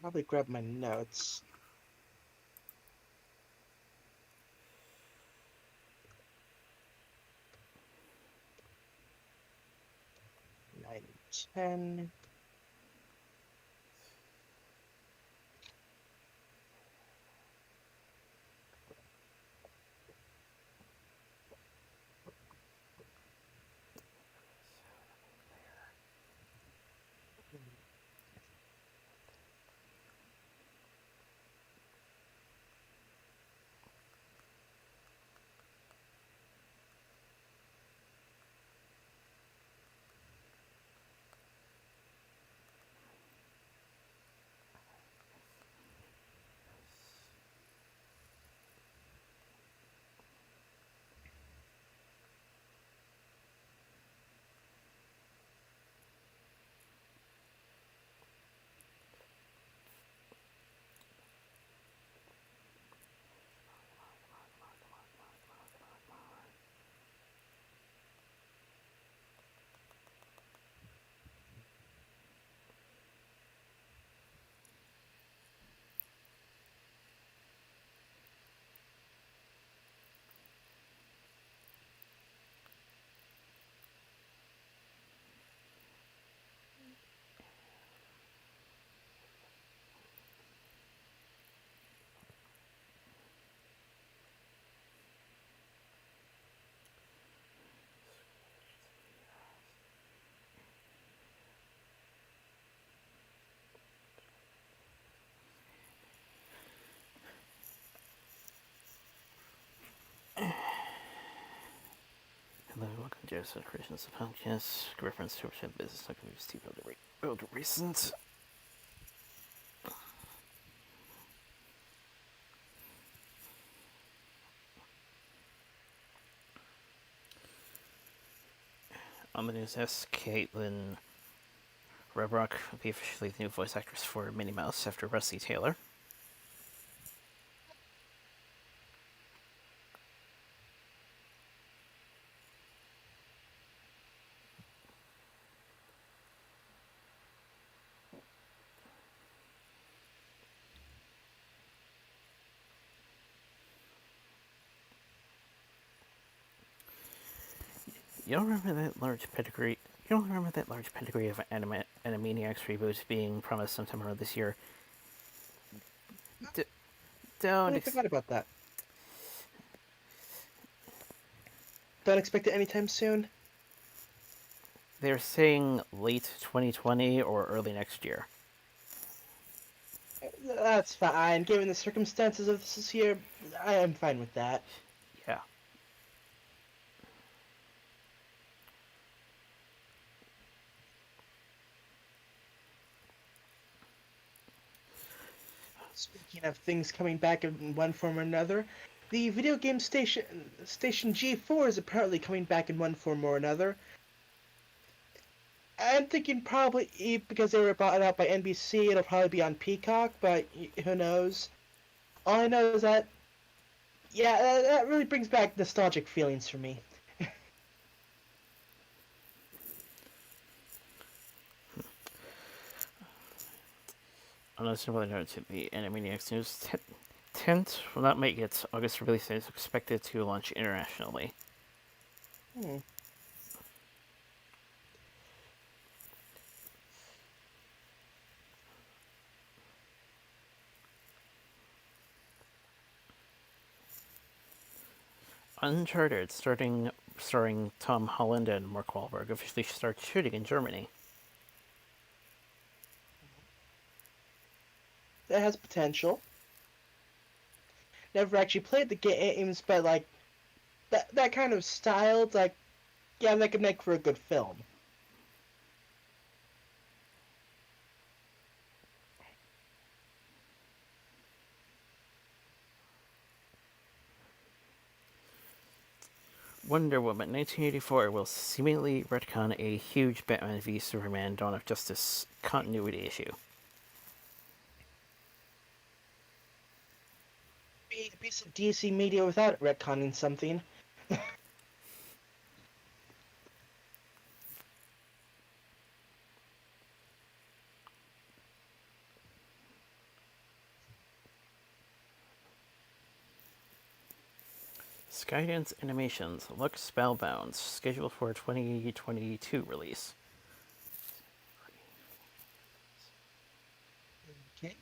probably grab my notes. Nine, 10. Hello, welcome to Yoda Soda Creations, the podcast. Reference to the business like moves to build recent. On the news, Caitlin Rebrock will be officially the new voice actress for Minnie Mouse after Rusty Taylor. You don't remember that large pedigree? You don't remember that large pedigree of Animaniacs reboots being promised sometime around this year? D- don't. I forgot about that. Don't expect it anytime soon. They're saying late 2020 or early next year. That's fine. Given the circumstances of this year, I am fine with that. Yeah. Speaking of things coming back in one form or another, the video game station G4 is apparently coming back in one form or another. I'm thinking probably because they were bought out by NBC, it'll probably be on Peacock, but who knows? All I know is that, yeah, that really brings back nostalgic feelings for me. On a similar note to the Animaniacs news, Tent will not make its August release and is expected to launch internationally. Hmm. Uncharted, starring Tom Holland and Mark Wahlberg, officially starts shooting in Germany. That has potential. Never actually played the games, but like that kind of style, like yeah, that could make for a good film. Wonder Woman 1984 will seemingly retcon a huge Batman v Superman Dawn of Justice continuity issue. Be a piece of DC media without retconning something. Skydance Animations looks spellbound, scheduled for a 2022 release. Okay.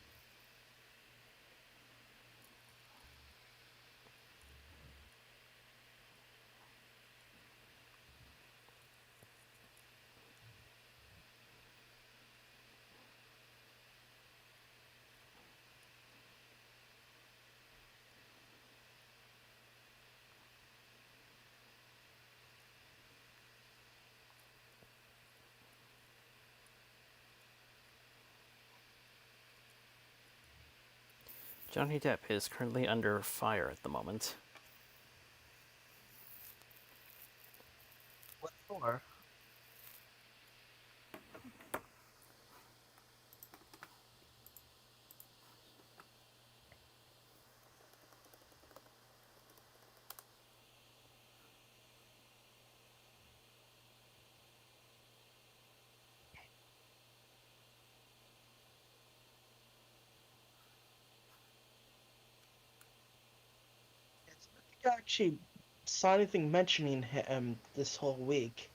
Johnny Depp is currently under fire at the moment. What for? It's, I think I actually saw anything mentioning him this whole week.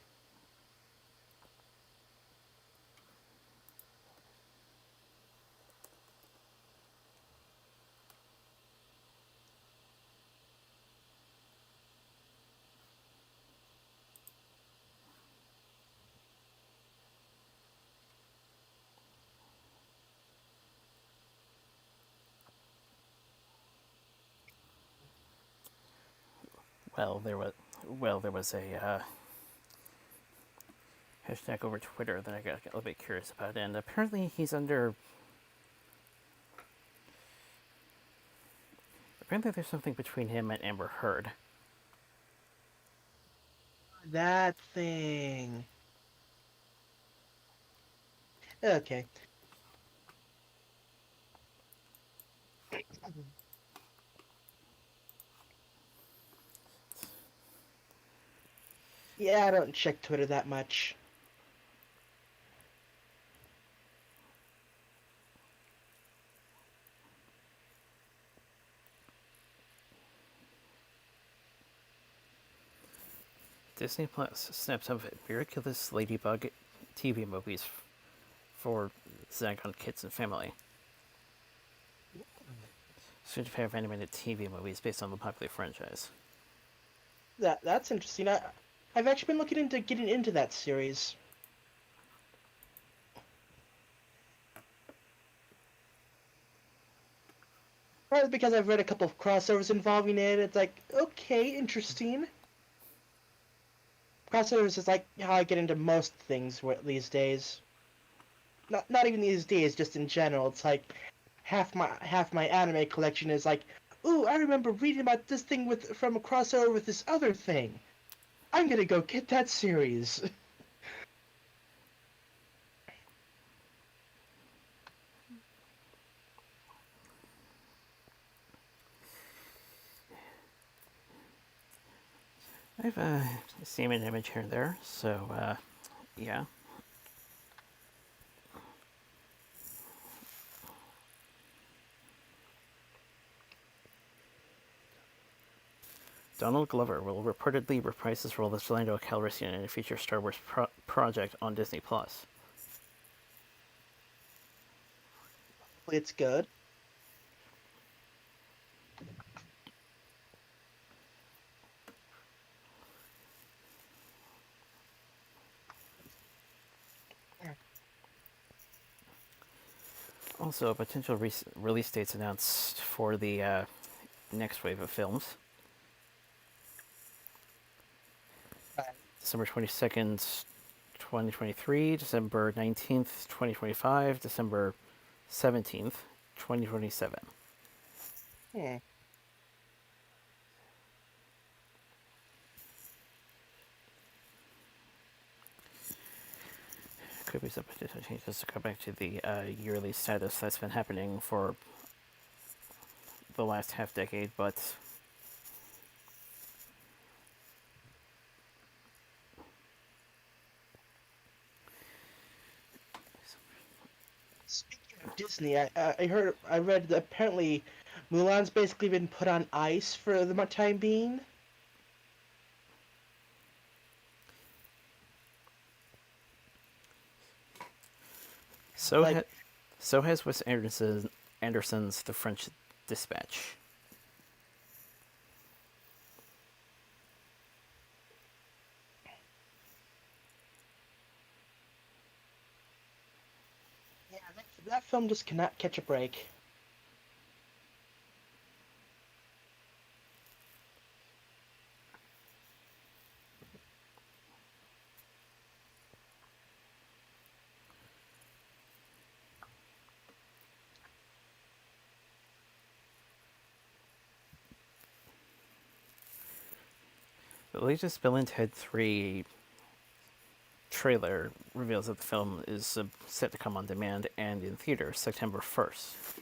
Well, there was a hashtag over Twitter that I got a little bit curious about, and apparently he's under. Apparently, there's something between him and Amber Heard. That thing. Okay. Yeah, I don't check Twitter that much. Disney Plus snaps up miraculous Ladybug TV movies for Zagon Kids and Family. Soon to pair of animated TV movies based on the popular franchise. That's interesting. I've actually been looking into getting into that series. Probably because I've read a couple of crossovers involving it. It's like, okay, interesting. Crossovers is like how I get into most things these days. Not even these days, just in general. It's like half my anime collection is like, ooh, I remember reading about this thing from a crossover with this other thing. I'm gonna go get that series. I've seen an image here and there, so yeah. Donald Glover will reportedly reprise his role as Lando Calrissian in a future Star Wars project on Disney Plus. It's good. Also, potential release dates announced for the next wave of films. December 22nd, 2023, December 19th, 2025, December 17th, 2027. Hmm. Could be some potential changes to go back to the yearly status that's been happening for the last half decade, but Speaking of Disney, I read that apparently Mulan's basically been put on ice for the time being. So Like, ha- so has Anderson's The French Dispatch. yeah, that film just cannot catch a break. The latest Bill and Ted 3 trailer reveals that the film is set to come on demand and in theaters September 1st.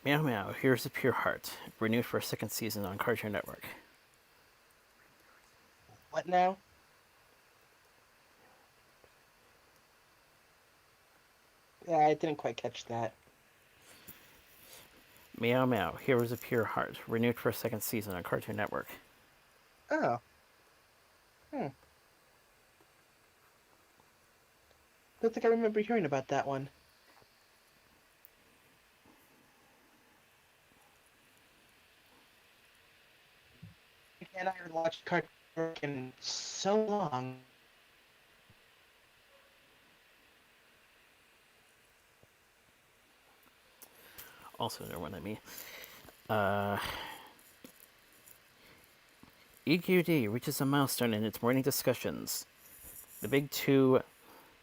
Meow Meow, Here's a Pure Heart, renewed for a second season on Cartoon Network. What now? Yeah, I didn't quite catch that. Meow Meow, Here's a Pure Heart, renewed for a second season on Cartoon Network. Oh, hmm. Don't think I remember hearing about that one. And I haven't watched Cartoon Network in so long. Also, no one at me. Uh, EQD reaches a milestone in its morning discussions. The Big Two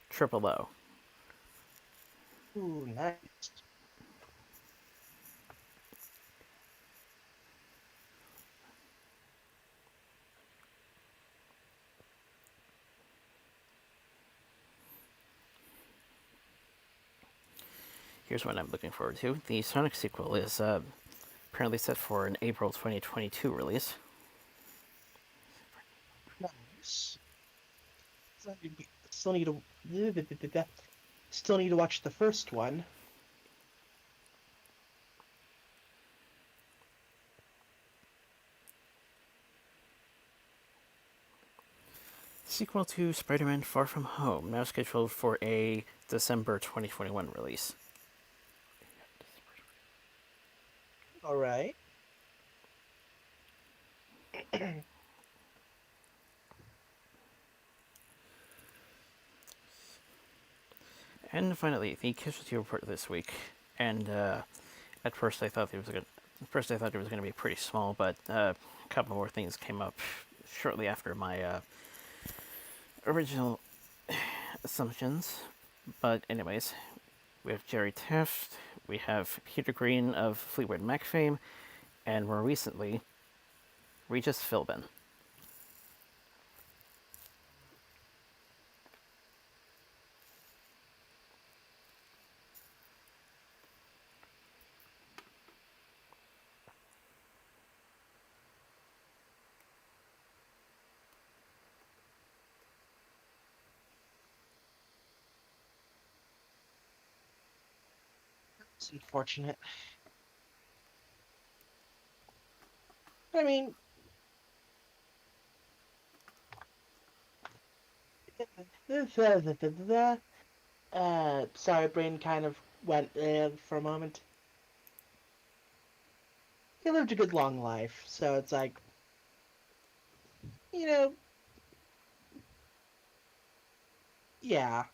Triple O. Ooh, nice. Here's what I'm looking forward to. The Sonic sequel is apparently set for an April 2022 release. Nice. Still need to still need to watch the first one. Sequel to Spider-Man Far From Home, now scheduled for a December 2021 release. All right. And finally, the casualty report this week. And at first I thought it was going to be pretty small, but a couple more things came up shortly after my original assumptions. But anyways, we have Jerry Taft, we have Peter Green of Fleetwood Mac fame, and more recently, Regis Philbin. It's unfortunate. I mean, sorry, brain kind of went for a moment. He lived a good long life, so it's like, you know, yeah.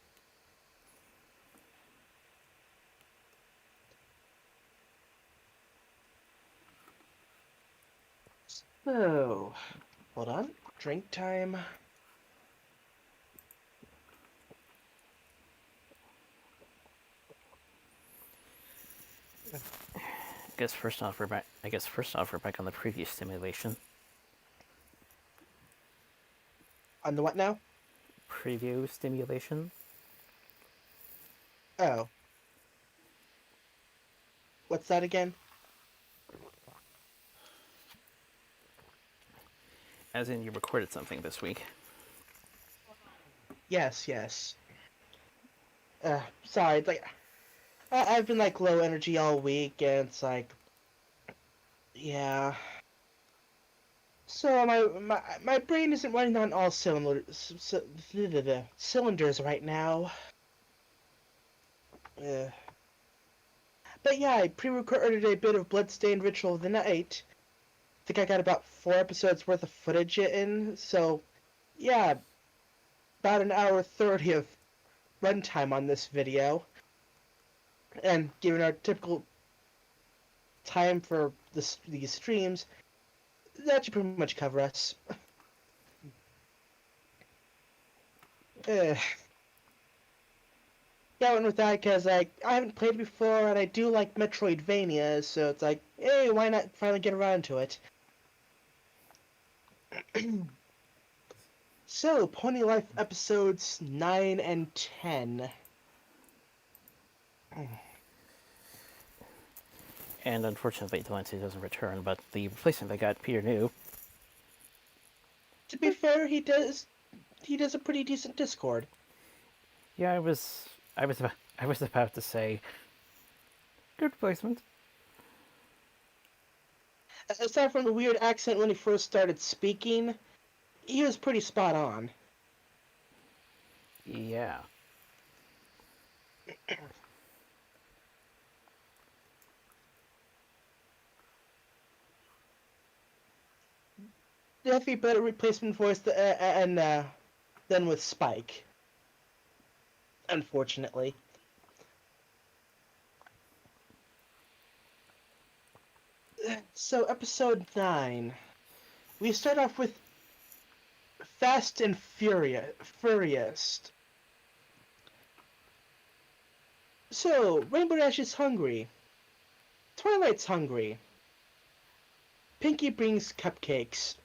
So, hold on. Drink time. I guess first off, we're back on the previous simulation. On the what now? Preview stimulation. Oh, what's that again? As in, you recorded something this week. Yes, yes. Sorry. It's like I've been like low energy all week, and it's like, yeah. So my brain isn't running on all cylinders right now. Uh, but yeah, I pre-recorded a bit of Bloodstained Ritual of the Night. I think I got about 4 episodes worth of footage in, so yeah, about an hour 30 of runtime on this video. And given our typical time for these streams, that should pretty much cover us. Uh, yeah, I went with that because I haven't played before, and I do like Metroidvania, so it's like, hey, why not finally get around to it? So, Pony Life episodes 9 and 10. And unfortunately, Delancey doesn't return, but the replacement they got, Peter New. To be fair, he does a pretty decent Discord. Yeah, I was about to say, good replacement. Aside from the weird accent when he first started speaking, he was pretty spot on. Yeah. Definitely better replacement voice than with Spike. Unfortunately. So, episode 9. We start off with Fast and Furious. So, Rainbow Dash is hungry. Twilight's hungry. Pinky brings cupcakes.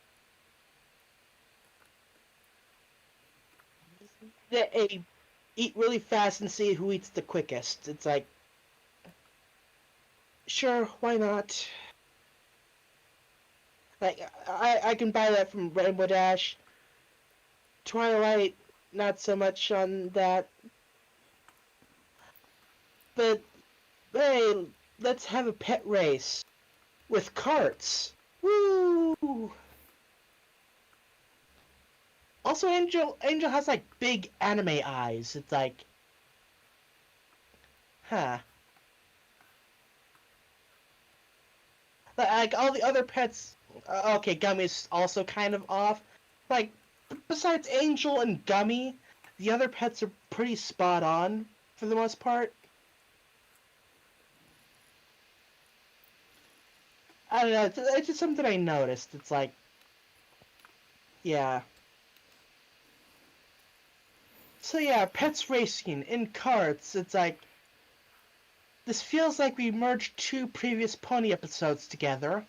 They eat really fast and see who eats the quickest. It's like, sure, why not? Like, I can buy that from Rainbow Dash. Twilight, not so much on that. But, hey, let's have a pet race. With carts. Woo! Also, Angel has, like, big anime eyes. It's like, huh. Like, all the other pets... okay, Gummy's also kind of off. Like, besides Angel and Gummy, the other pets are pretty spot on, for the most part. I don't know, it's just something I noticed. It's like, yeah. So yeah, pets racing in carts. It's like, this feels like we merged two previous Pony episodes together.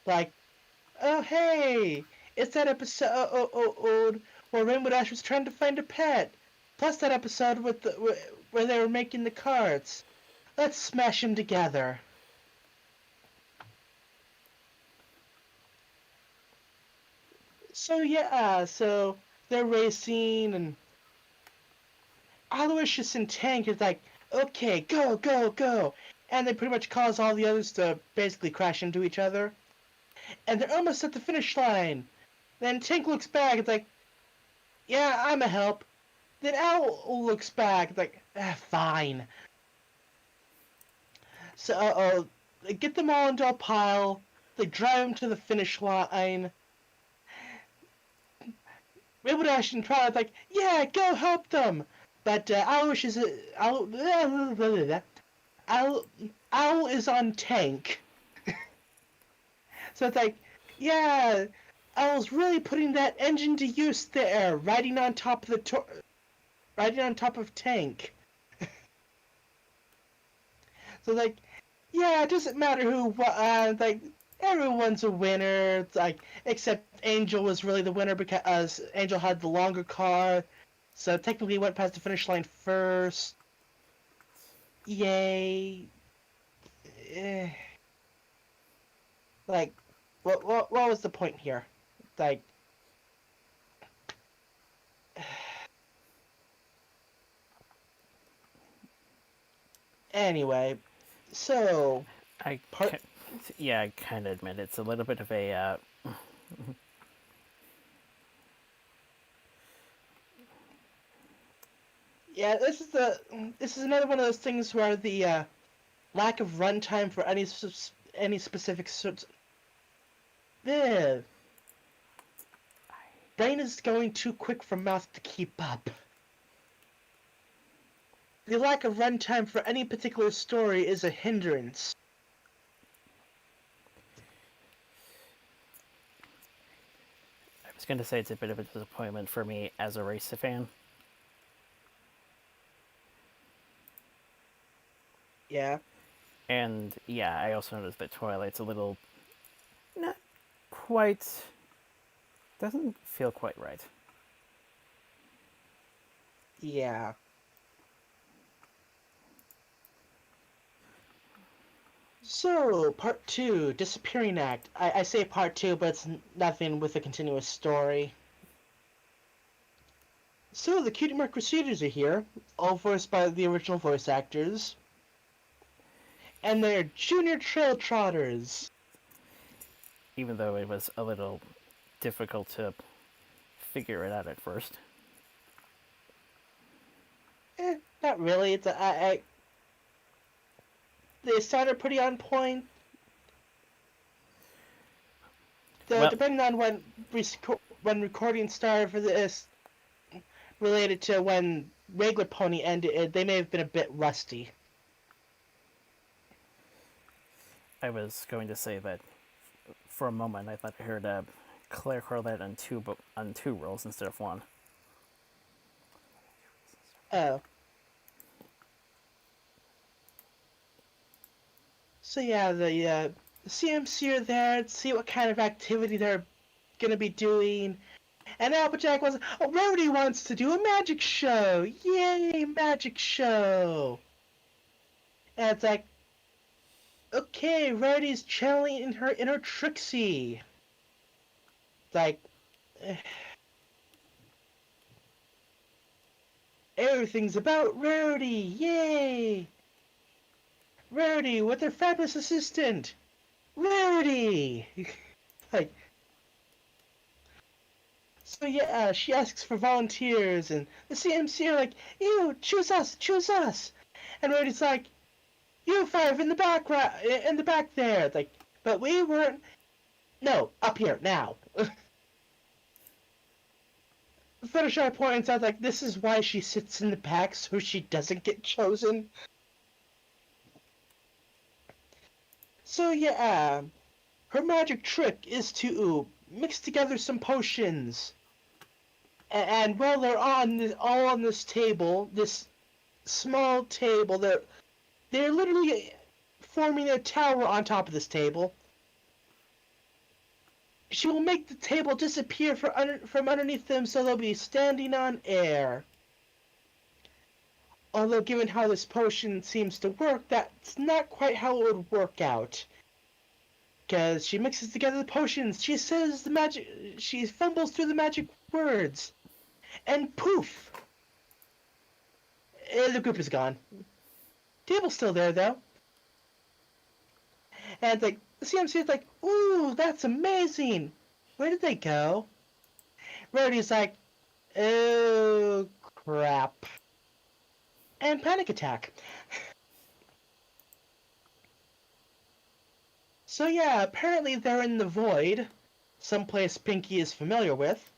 Like, oh hey, it's that episode where Rainbow Dash was trying to find a pet. Plus that episode with where they were making the cards. Let's smash them together. So yeah, so they're racing, and Aloysius and Tank is like, okay, go, go, go. And they pretty much cause all the others to basically crash into each other. And they're almost at the finish line. Then Tank looks back, it's like, yeah, I'm a help. Then Al looks back, it's like, fine. So, they get them all into a pile. They drive them to the finish line. Rainbow and Twilight like, yeah, go help them. But Owl, Owl is on tank. So it's like, yeah, Owl's really putting that engine to use there, riding on top of tank. So like, yeah, it doesn't matter who. Like everyone's a winner. It's like except Angel was really the winner because Angel had the longer car, so technically went past the finish line first. Yay! Eh. Like, what was the point here? Like, anyway, so I part ca- yeah, I kind of admit it's a little bit of a yeah, this is another one of those things where the lack of runtime for any specific sorts. The brain is going too quick from mouth to keep up. The lack of runtime for any particular story is a hindrance. I was going to say it's a bit of a disappointment for me as a race fan. Yeah. And yeah, I also noticed that Twilight's a little not quite doesn't feel quite right. Yeah. So, part two, Disappearing Act. I say part two, but it's nothing with a continuous story. So, the Cutie Mark Crusaders are here, all voiced by the original voice actors. And they're Junior Trail Trotters. Even though it was a little difficult to figure it out at first. Not really. They sounded pretty on point. Well, Depending on when recording started for this, related to when regular Pony ended, they may have been a bit rusty. I was going to say that for a moment I thought I heard Claire Corlett on two roles instead of one. Oh. So yeah, the CMC are there to see what kind of activity they're gonna be doing. And Applejack was, oh, Rarity wants to do a magic show! Yay, magic show! And it's like, okay, Rarity's channeling in her Trixie. It's like, eh, everything's about Rarity, yay! Rarity with her fabulous assistant, Rarity. Like, so yeah, she asks for volunteers, and the CMC are like, "Ew, choose us, choose us!" And Rarity's like, "You five in the back, in the back there." Like, but we weren't. No, up here now. Fluttershy points out like this is why she sits in the back so she doesn't get chosen. So yeah, her magic trick is to mix together some potions. And while they're all on this table, this small table, they're literally forming a tower on top of this table. She will make the table disappear from underneath them so they'll be standing on air. Although given how this potion seems to work, that's not quite how it would work out. Because she mixes together the potions, she fumbles through the magic words, and poof! The group is gone. Table's still there though. And it's like, the CMC is like, ooh, that's amazing! Where did they go? Rarity's like, oh, crap. And panic attack. So yeah, apparently they're in the void, someplace Pinky is familiar with.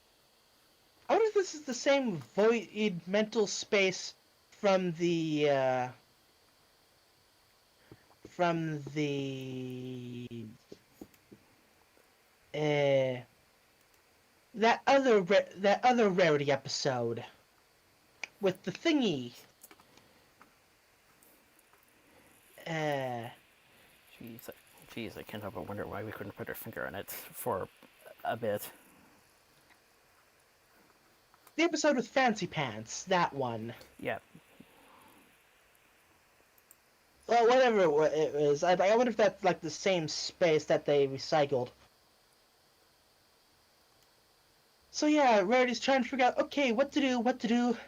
I wonder if this is the same void mental space from from the uh that other rarity episode with the thingy. Uh, Jeez, jeez, I can't help but wonder why we couldn't put our finger on it for a bit. the episode with Fancy Pants, that one. Yeah, Well, whatever it was, I wonder if that's like the same space that they recycled. So yeah, Rarity's trying to figure out, okay, what to do, what to do.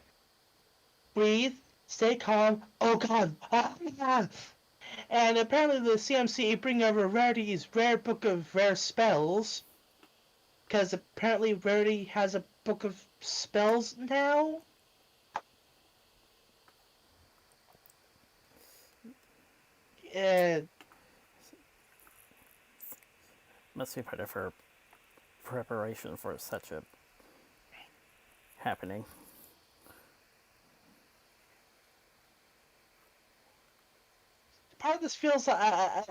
Breathe, stay calm. Oh god! Ah! And apparently the CMC bring over Rarity's rare book of rare spells, because apparently Rarity has a book of spells now. Uh, must be part of her preparation for such a happening. Part of this feels like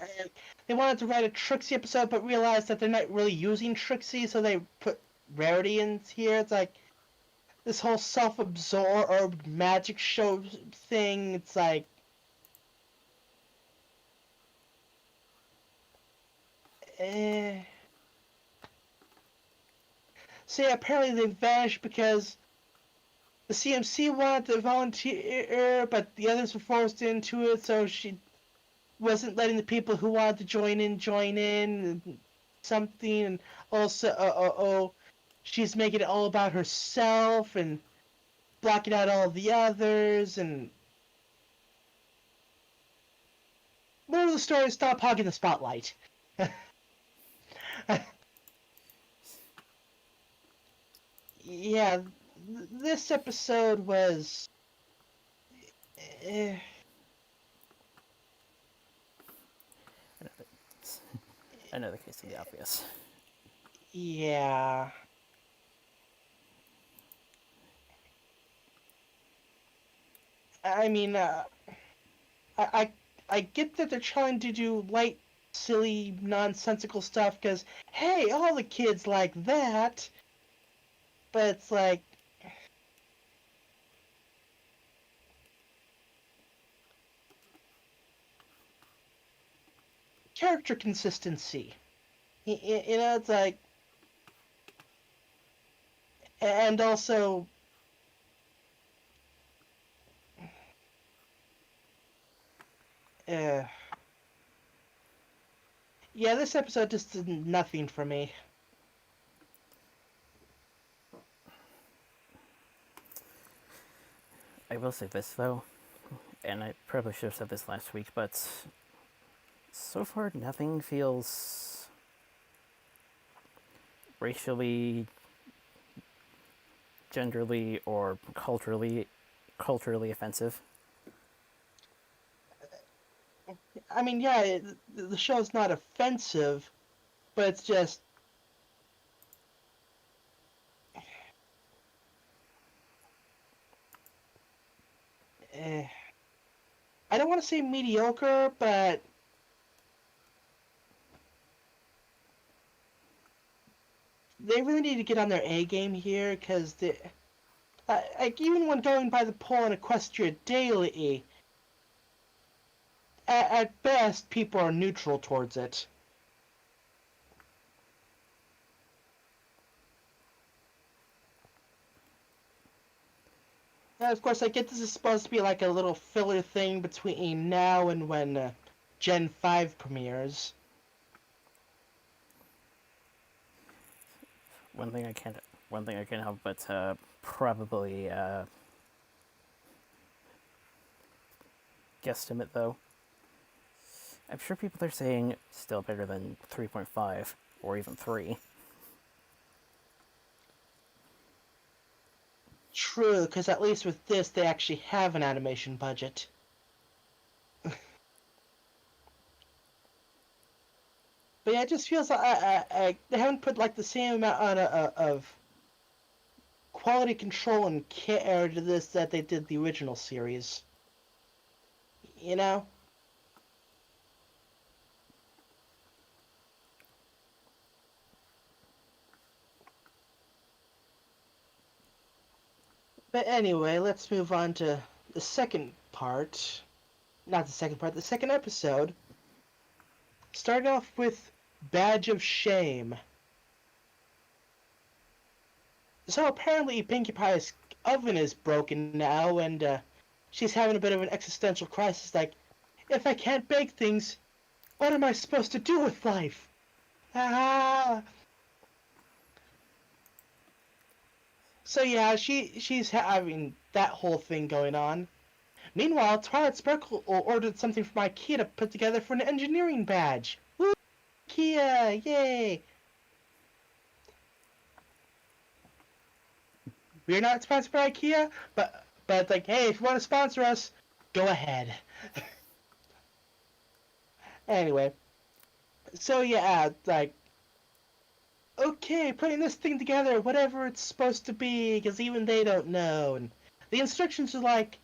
they wanted to write a Trixie episode, but realized that they're not really using Trixie, so they put Rarity in here. It's like this whole self-absorbed magic show thing. It's like, eh. So yeah, apparently they vanished because the CMC wanted to volunteer, but the others were forced into it, so she wasn't letting the people who wanted to join in, and something, and also, she's making it all about herself and blocking out all the others, and moral of the story: stop hogging the spotlight. Yeah, this episode was. Eh, Another case of the obvious. yeah. I mean, I, I I get that they're trying to do light, silly, nonsensical stuff because hey, all the kids like that. But it's like character consistency. You know, it's like, and also, uh, yeah, this episode just did nothing for me. I will say this though, and I probably should have said this last week, but so far nothing feels racially, genderly, or culturally offensive. I mean, yeah, the show's not offensive, but it's just, eh, I don't want to say mediocre, but they really need to get on their A game here because like even when going by the poll in Equestria Daily, at best people are neutral towards it. And of course, I get this is supposed to be like a little filler thing between now and when Gen 5 premieres. One thing I can't, one thing I can't help but probably guesstimate though. I'm sure people are saying still better than 3.5 or even 3. True, because at least with this, they actually have an animation budget. But yeah, it just feels like they haven't put like the same amount of quality control and care to this that they did the original series. You know? But anyway, let's move on to the second part. Not the second part, the second episode. Starting off with Badge of Shame. So apparently Pinkie Pie's oven is broken now, and she's having a bit of an existential crisis. Like, if I can't bake things, what am I supposed to do with life? Ah! So yeah, she's having that whole thing going on. Meanwhile, Twilight Sparkle ordered something from IKEA to put together for an engineering badge. Woo! IKEA! Yay! We're not sponsored by IKEA, but like, hey, if you want to sponsor us, go ahead. Anyway, so yeah, like, okay, putting this thing together, whatever it's supposed to be, because even they don't know. And the instructions are like,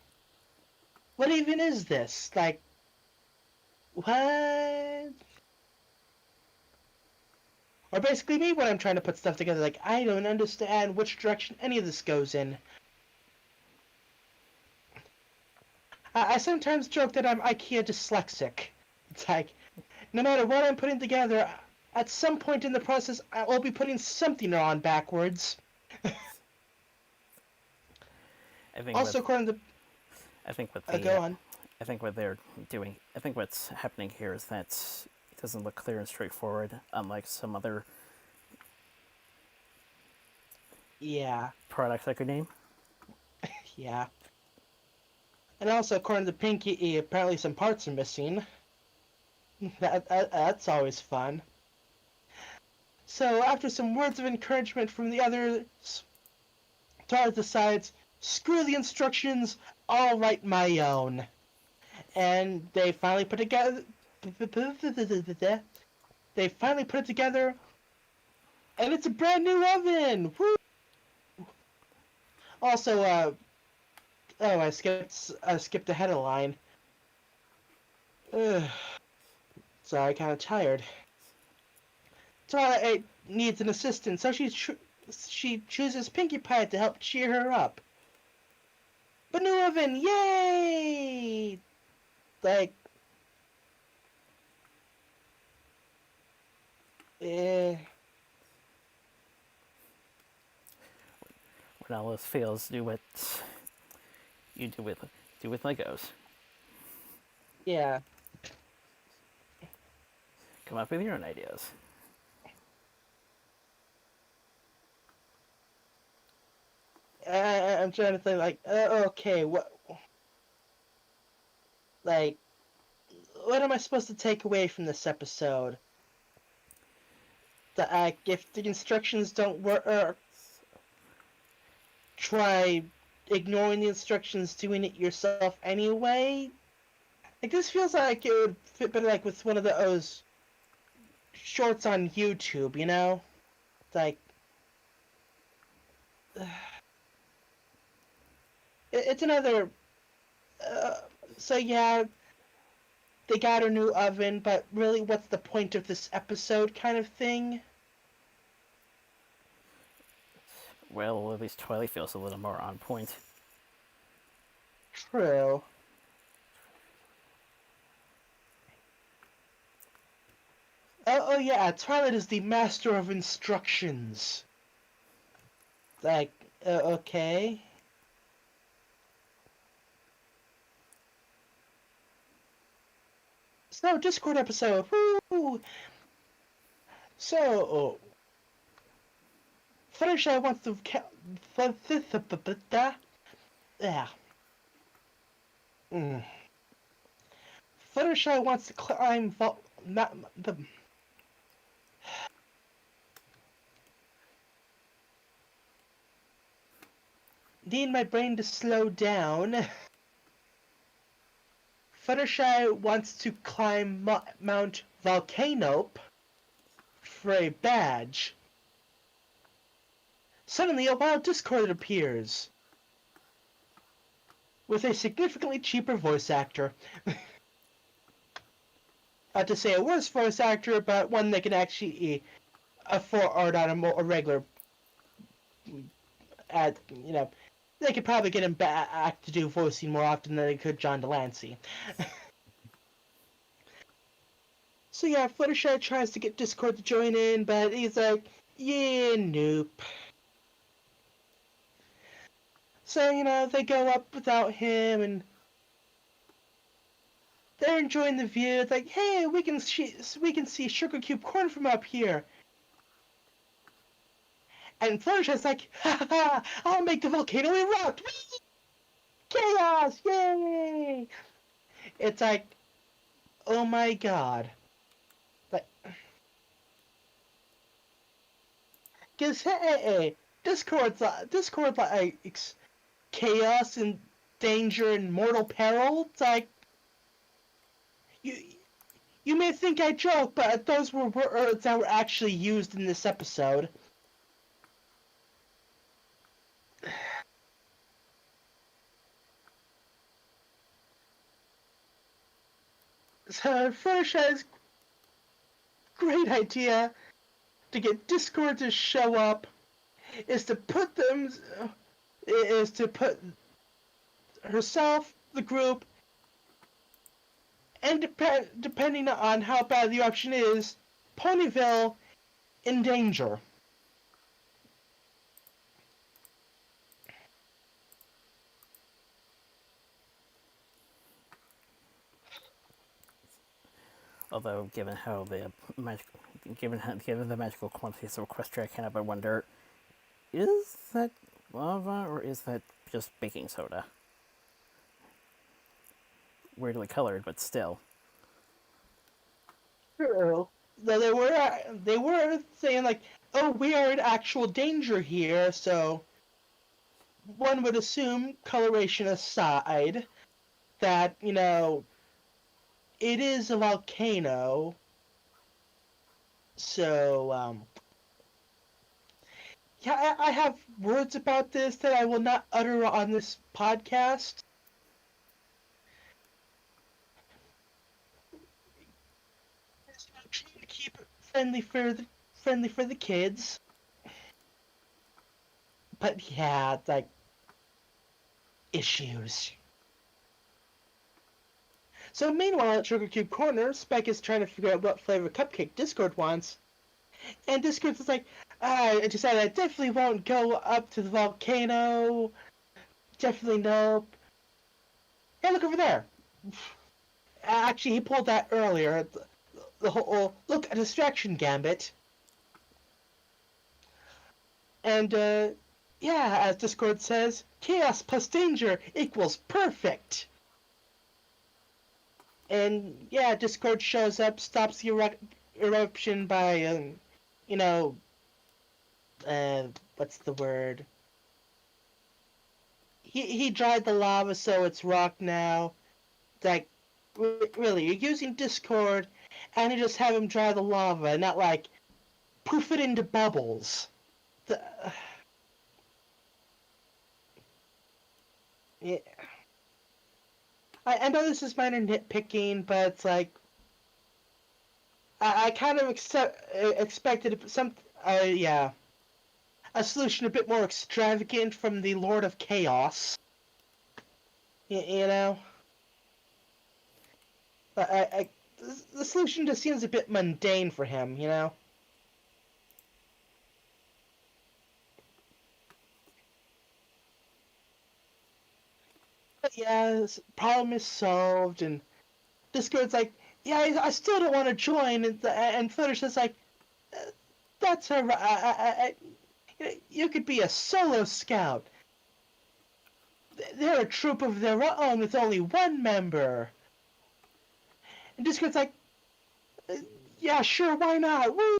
what even is this? Like, what? Or basically me when I'm trying to put stuff together, like, I don't understand which direction any of this goes in. I sometimes joke that I'm IKEA dyslexic. It's like, no matter what I'm putting together, at some point in the process, I will be putting something on backwards. I think Also, according to... I think what go on. I think what they're doing. I think what's happening here is that it doesn't look clear and straightforward, unlike some other Yeah, products I could name. yeah. And also, according to Pinky, apparently some parts are missing. That's always fun. So, after some words of encouragement from the others, Tara decides, screw the instructions, I'll write my own. And they finally put together... They finally put it together, and it's a brand new oven! Woo! Also, oh, I skipped ahead of the line. Ugh. Sorry, kind of tired. Twilight needs an assistant, so she chooses Pinkie Pie to help cheer her up. But new oven, yay! Like, eh. When all else fails, do what you do with Legos. Yeah. Come up with your own ideas. I'm trying to think, like, okay, like, what am I supposed to take away from this episode? That if the instructions don't work, try ignoring the instructions, doing it yourself anyway. Like, this feels like it would fit better, like, with one of those shorts on YouTube, you know? Like, it's another. Uh, so yeah, they got a new oven, but really, what's the point of this episode, kind of thing? Well, at least Twilight feels a little more on point. True. Oh yeah, Twilight is the master of instructions. Like, okay. So, Discord episode. Woo! So, Fluttershy wants to. Yeah. Fluttershy wants to climb the. Need my brain to slow down. Fluttershy wants to climb Mount Volcanope for a badge. Suddenly, a wild Discord appears with a significantly cheaper voice actor. Not to say a worse voice actor, but one that can actually afford on a regular at they could probably get him back to do voicing more often than they could John Delancey. So yeah, Fluttershy tries to get Discord to join in, but he's like, yeah, nope. So they go up without him, and they're enjoying the view. It's like, hey, we can see Sugar Cube Corn from up here. And Fluttershy's like, ha ha, I'll make the volcano erupt! Whee! Chaos! Yay! It's like, oh my god. Like, cause hey, Discord likes chaos and danger and mortal peril. It's like, you you may think I joke, but those were words that were actually used in this episode. So Fluttershy's great idea to get Discord to show up is to put herself, the group, and depending on how bad the eruption is, Ponyville in danger. Although, given how the given the magical quantities of Equestria, I cannot but wonder: is that lava or is that just baking soda? Weirdly colored, but still. True. Though they were saying like, oh, we are in actual danger here, so one would assume, coloration aside, that it is a volcano. So yeah, I have words about this that I will not utter on this podcast. Trying to keep it friendly for the kids. But yeah, it's like issues. So meanwhile, at Sugar Cube Corner, Spike is trying to figure out what flavor cupcake Discord wants, and Discord is like, I decided I definitely won't go up to the volcano. Definitely nope. Hey, look over there. Actually, he pulled that earlier. The whole look, a distraction gambit. And yeah, as Discord says, chaos plus danger equals perfect. And yeah, Discord shows up, stops the eruption by, you know, what's the word? He dried the lava, so it's rock now. Like, really, you're using Discord, and you just have him dry the lava, not like poof it into bubbles. The, yeah. I know this is minor nitpicking, but it's like I kind of expected yeah, a solution a bit more extravagant from the Lord of Chaos. You know, I the solution just seems a bit mundane for him. But yeah, this problem is solved, and Discord's like, yeah, I still don't want to join, and Fluttershy's like, "Uh, that's alright. You could be a solo scout. They're a troop of their own with only one member. And Discord's like, "Uh, yeah, sure, why not? Woo!"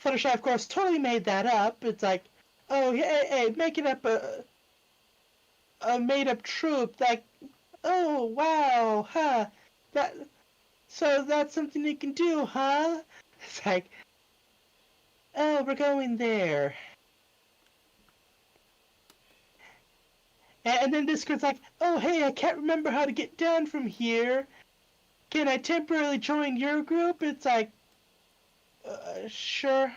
Fluttershy, of course, totally made that up. It's like, oh, hey, making up a made-up troop. Like, oh, wow, huh? That so that's something you can do, huh? It's like, oh, we're going there. And then Discord's like, oh, hey, I can't remember how to get down from here. Can I temporarily join your group? It's like, sure.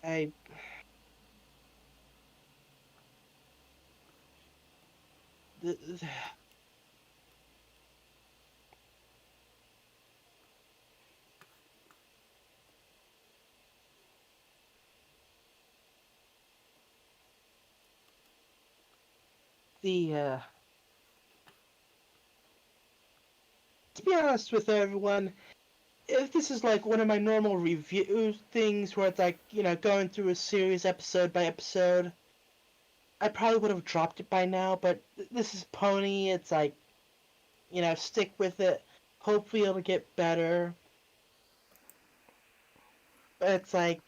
I. The to be honest with everyone, if this is like one of my normal review things where it's like, going through a series episode by episode, I probably would have dropped it by now, but this is Pony. It's like, stick with it. Hopefully it'll get better. But it's like,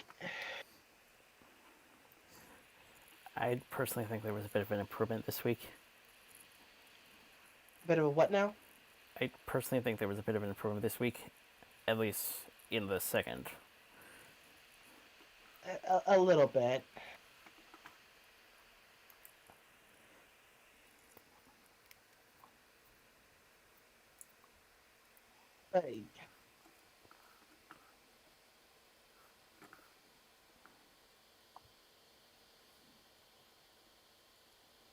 I personally think there was a bit of an improvement this week. a bit of a what now? I personally think there was a bit of an improvement this week, at least in the second. A little bit. But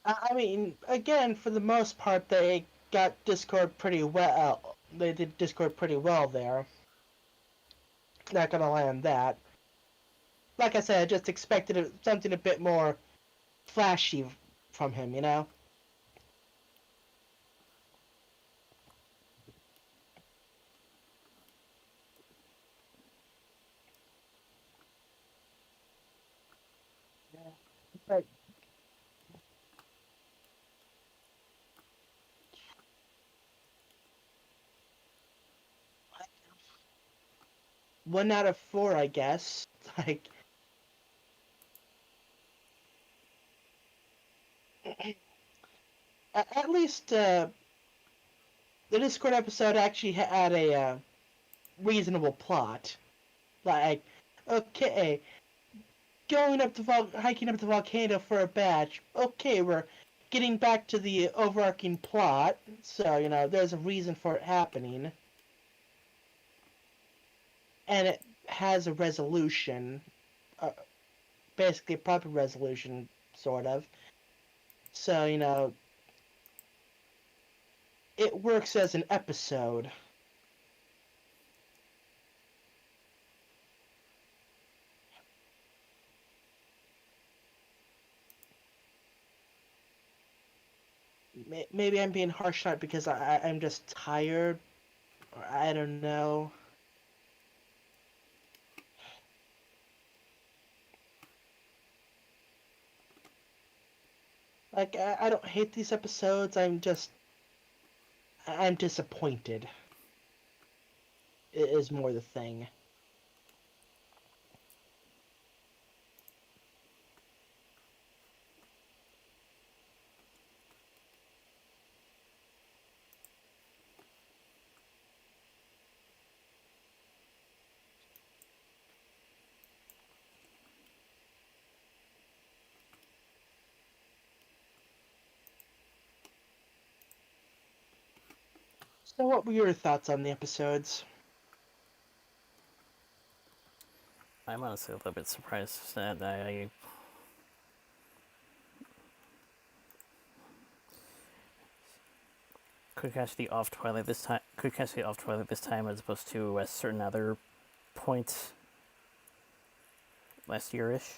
I mean, again, for the most part, they got Discord pretty well. They did Discord pretty well there. Not gonna lie on that. Like I said, I just expected something a bit more flashy from him, Yeah. But 1 out of 4, I guess. Like, at least the Discord episode actually had a reasonable plot. Like, okay, hiking up the volcano for a badge. Okay, we're getting back to the overarching plot, so there's a reason for it happening, and it has a resolution, uh, basically a proper resolution, sort of. So it works as an episode. Maybe I'm being harsh on it because I'm just tired, or I don't know. Like, I don't hate these episodes. I'm disappointed. Is more the thing. So, what were your thoughts on the episodes? I'm honestly a little bit surprised that I could catch the off twilight this time. Could catch the off twilight this time, as opposed to a certain other point last year-ish.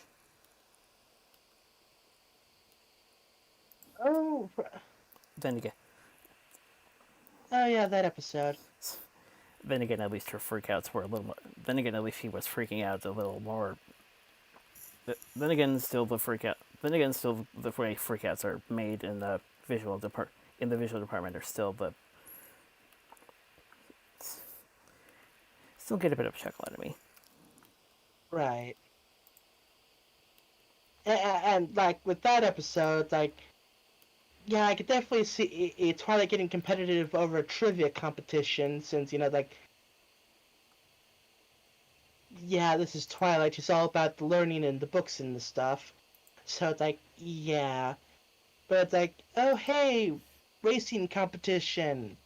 Oh, Then again, oh yeah, that episode. then again, at least her freakouts were a little more. Then again, at least she was freaking out a little more. Then again, still the freakout. Then again, still the way freakouts are made in the visual department are still the. Still get a bit of a chuckle out of me. Right. and like with that episode, like yeah, I could definitely see Twilight getting competitive over a trivia competition since like yeah, this is Twilight. It's all about the learning and the books and the stuff. So it's like yeah, but it's like oh hey, racing competition.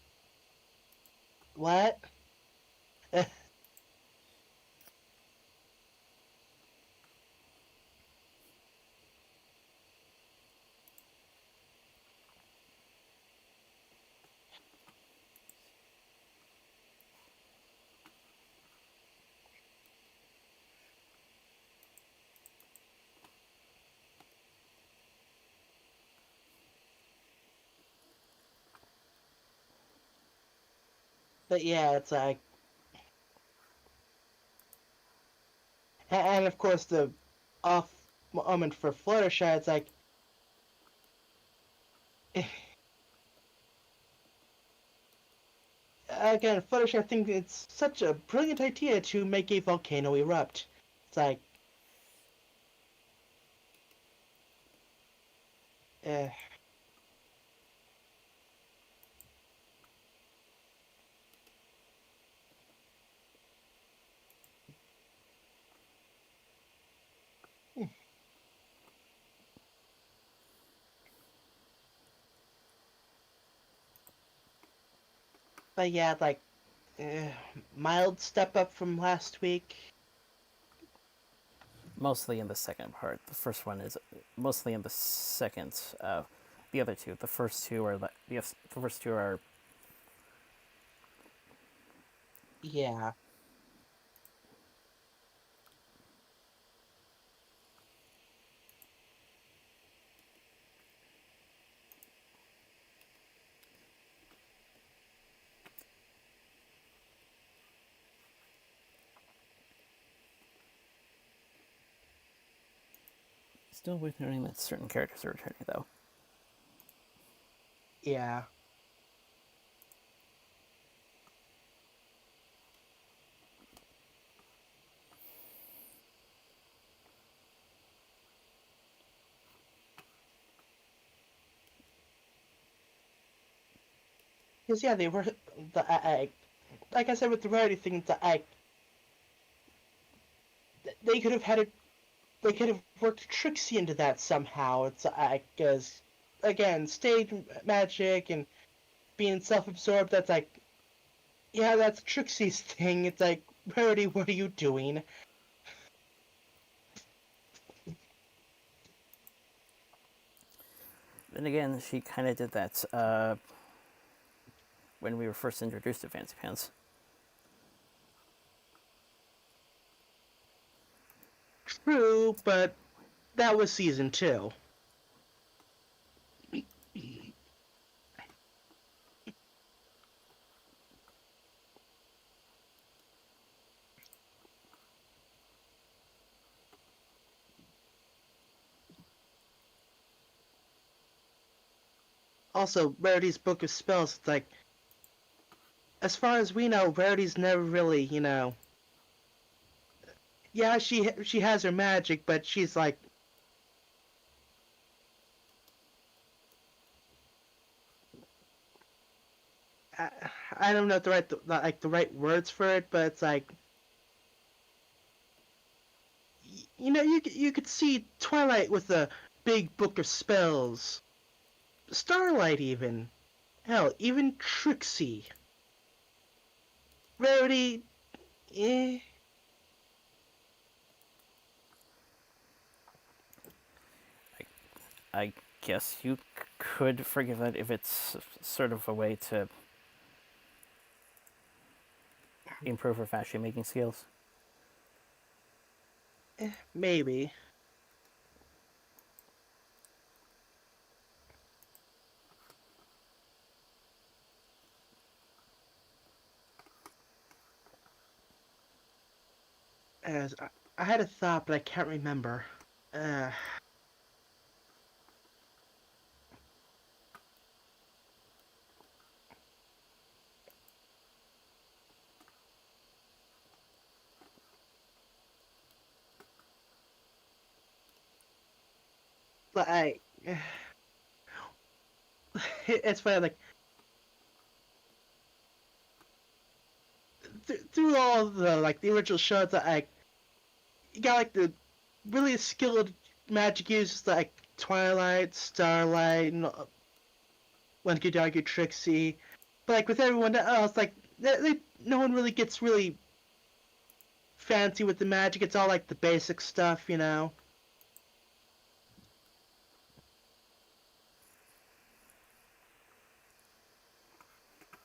What? But yeah, it's like and of course the off moment for Fluttershy. It's like again, Fluttershy. I think it's such a brilliant idea to make a volcano erupt. It's like, eh. But yeah, like eh, mild step up from last week. Mostly in the second part. The first one is mostly in the second. The other two. The first two are the first two are Yeah, still worth noting that certain characters are returning though. yeah. Because yeah, they were the like I said with the rarity thing. They could have had it. They could have worked Trixie into that somehow. It's because again, stage magic and being self-absorbed. That's like yeah, that's Trixie's thing. It's like Rarity, what are you doing? Then again, she kind of did that when we were first introduced to Fancy Pants. True, but that was season two. Also, Rarity's Book of Spells. It's like, as far as we know, Rarity's never really, yeah, she has her magic, but she's like, I, I don't know the right words for it, but it's like, you could see Twilight with a big book of spells, Starlight even, hell, even Trixie, Rarity, eh. I guess you could forgive that if it's sort of a way to improve her fashion making skills. Maybe. As I had a thought, but I can't remember. Uh, like it's funny, like through all the like the original shows that like you got like the really skilled magic users like Twilight, Starlight, and one could argue Trixie, but like with everyone else, like no one really gets really fancy with the magic. It's all like the basic stuff, you know.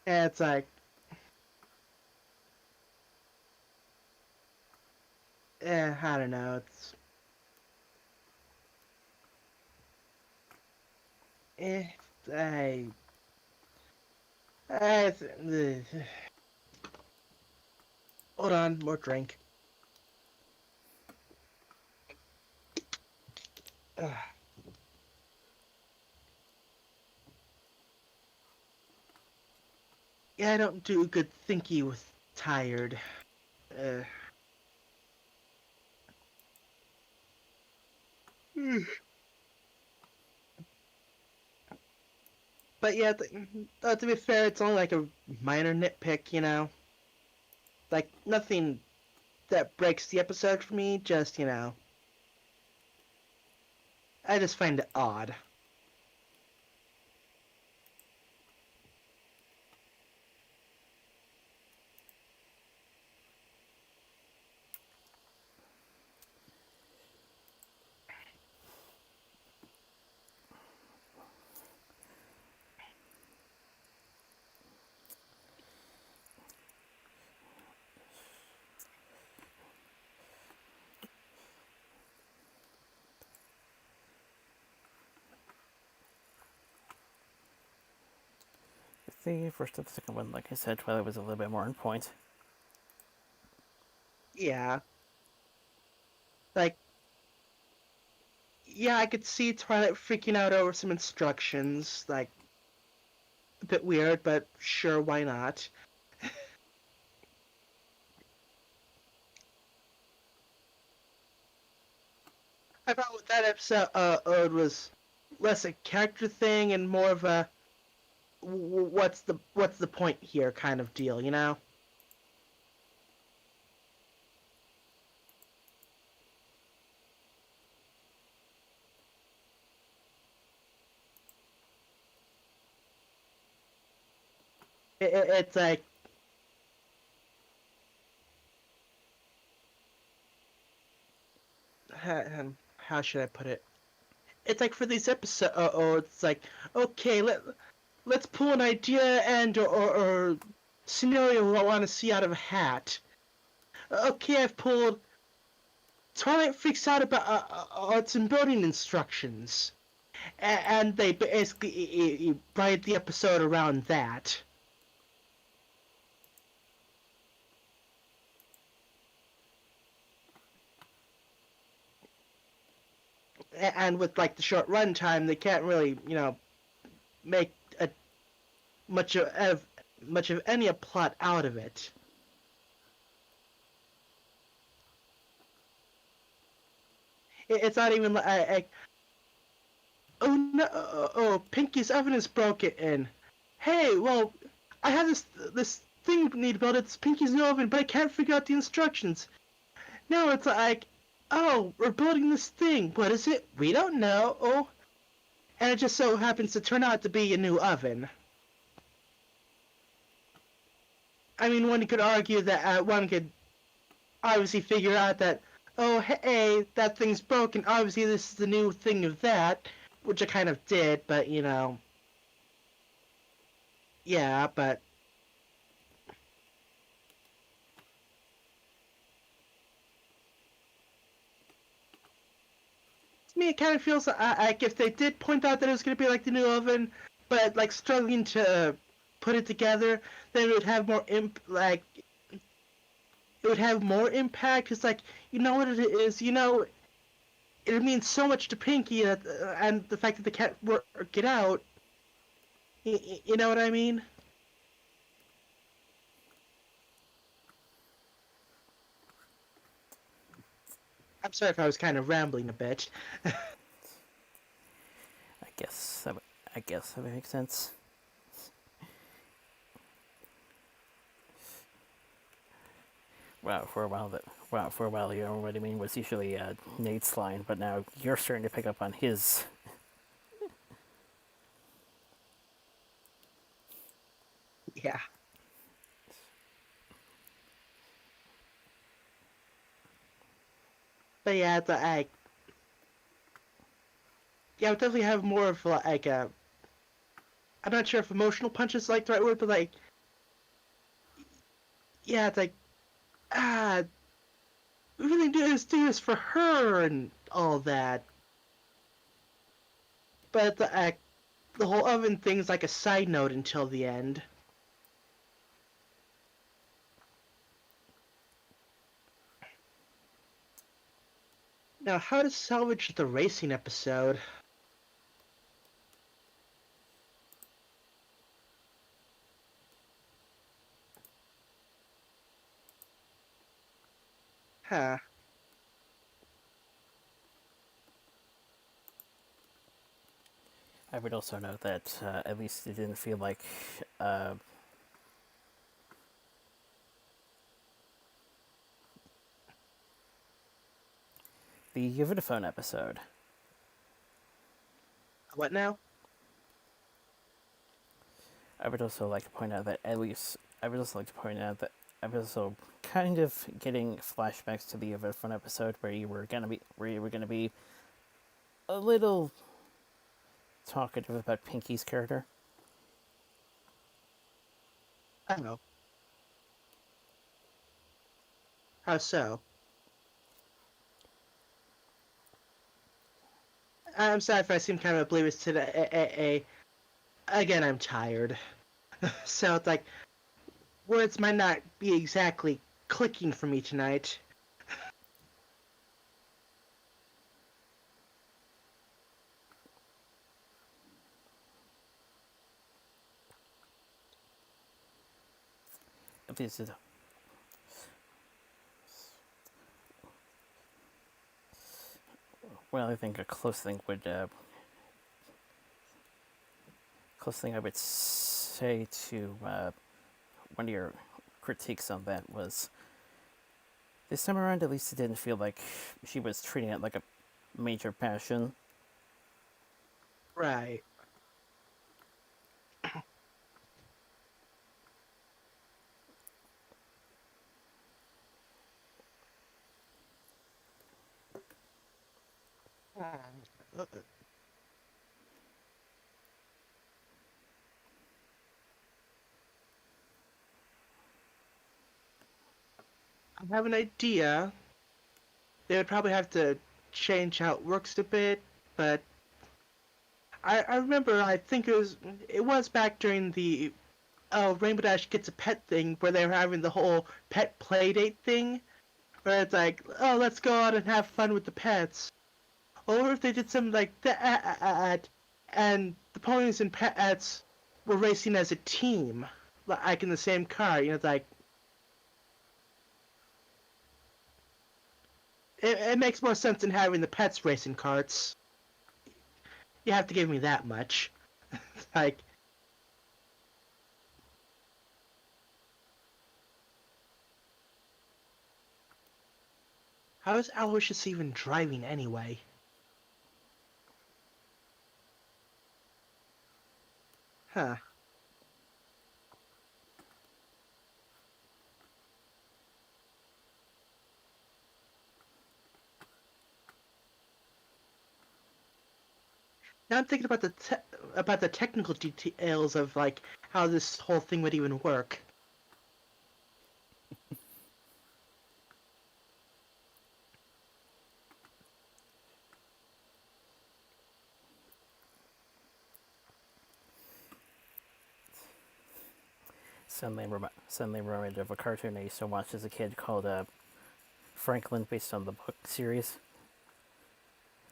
And it's like, I don't know. Eh, I, hold on, more drink. Ugh. Yeah, I don't do good thinky with tired. Uh, but yeah, to be fair, it's only like a minor nitpick, you know. Like nothing that breaks the episode for me. Just I just find it odd. The first and the second one, like I said, Twilight was a little bit more on point. Yeah, like yeah, I could see Twilight freaking out over some instructions. Like a bit weird, but sure, why not? I thought with that episode, it was less a character thing and more of a what's the point here kind of deal, you know? It's like how should I put it? It's like for these episodes, it's like okay, let's pull an idea and or scenario I want to see out of a hat. Okay, I've pulled. Twilight freaks out about some building instructions, and they basically write the episode around that. And with like the short run time, they can't really, make a, much of much of any plot out of it. It's not even like oh no, Pinky's oven is broken in. Hey, well, I have this thing need built. It's Pinky's new oven, but I can't figure out the instructions. No, it's like, oh, we're building this thing. What is it? We don't know. Oh, and it just so happens to turn out to be a new oven. I mean, one could argue that one could obviously figure out that, oh, hey, that thing's broken. Obviously, this is the new thing of that, which I kind of did, but yeah, but to me, it kind of feels like if they did point out that it was going to be like the new oven, but like struggling to put it together, then it would have more it would have more impact. Cause like you know what it is, it means so much to Pinky that and the fact that they can't work it out. You know what I mean? I'm sorry if I was kind of rambling a bit. I guess that makes sense. For a while, you know what I mean was usually Nate's line, but now you're starting to pick up on his. Yeah. But yeah, yeah, I would definitely have more of like a. I'm not sure if emotional punch is like the right word, but like, yeah, it's like, ah, we really do this for her and all that. But the whole oven thing's like a side note until the end. Now, how to salvage the racing episode? Huh. I would also note that at least it didn't feel like uh, the Vodafone episode. What now? I would also like to point out that at least I would also like to point out that I was also kind of getting flashbacks to the Vodafone episode where you were gonna be a little talkative about Pinky's character. I don't know. How so? I'm sorry if I seem kind of oblivious to again, I'm tired. So it's like, words might not be exactly clicking for me tonight. This is well, I think a close thing I would say to one of your critiques on that was this time around. At least it didn't feel like she was treating it like a major passion. Right. I have an idea. They would probably have to change how it works a bit, but I remember I think it was back during the Rainbow Dash gets a pet thing where they were having the whole pet play date thing where it's like, oh, let's go out and have fun with the pets. Or if they did something like that, and the ponies and pets were racing as a team, like in the same car. You know, it's like it makes more sense than having the pets racing carts. You have to give me that much. Like, how is Aloysius even driving anyway? Huh. Now I'm thinking about about the technical details of like how this whole thing would even work. Suddenly reminded of a cartoon I used to watch as a kid called Franklin, based on the book series,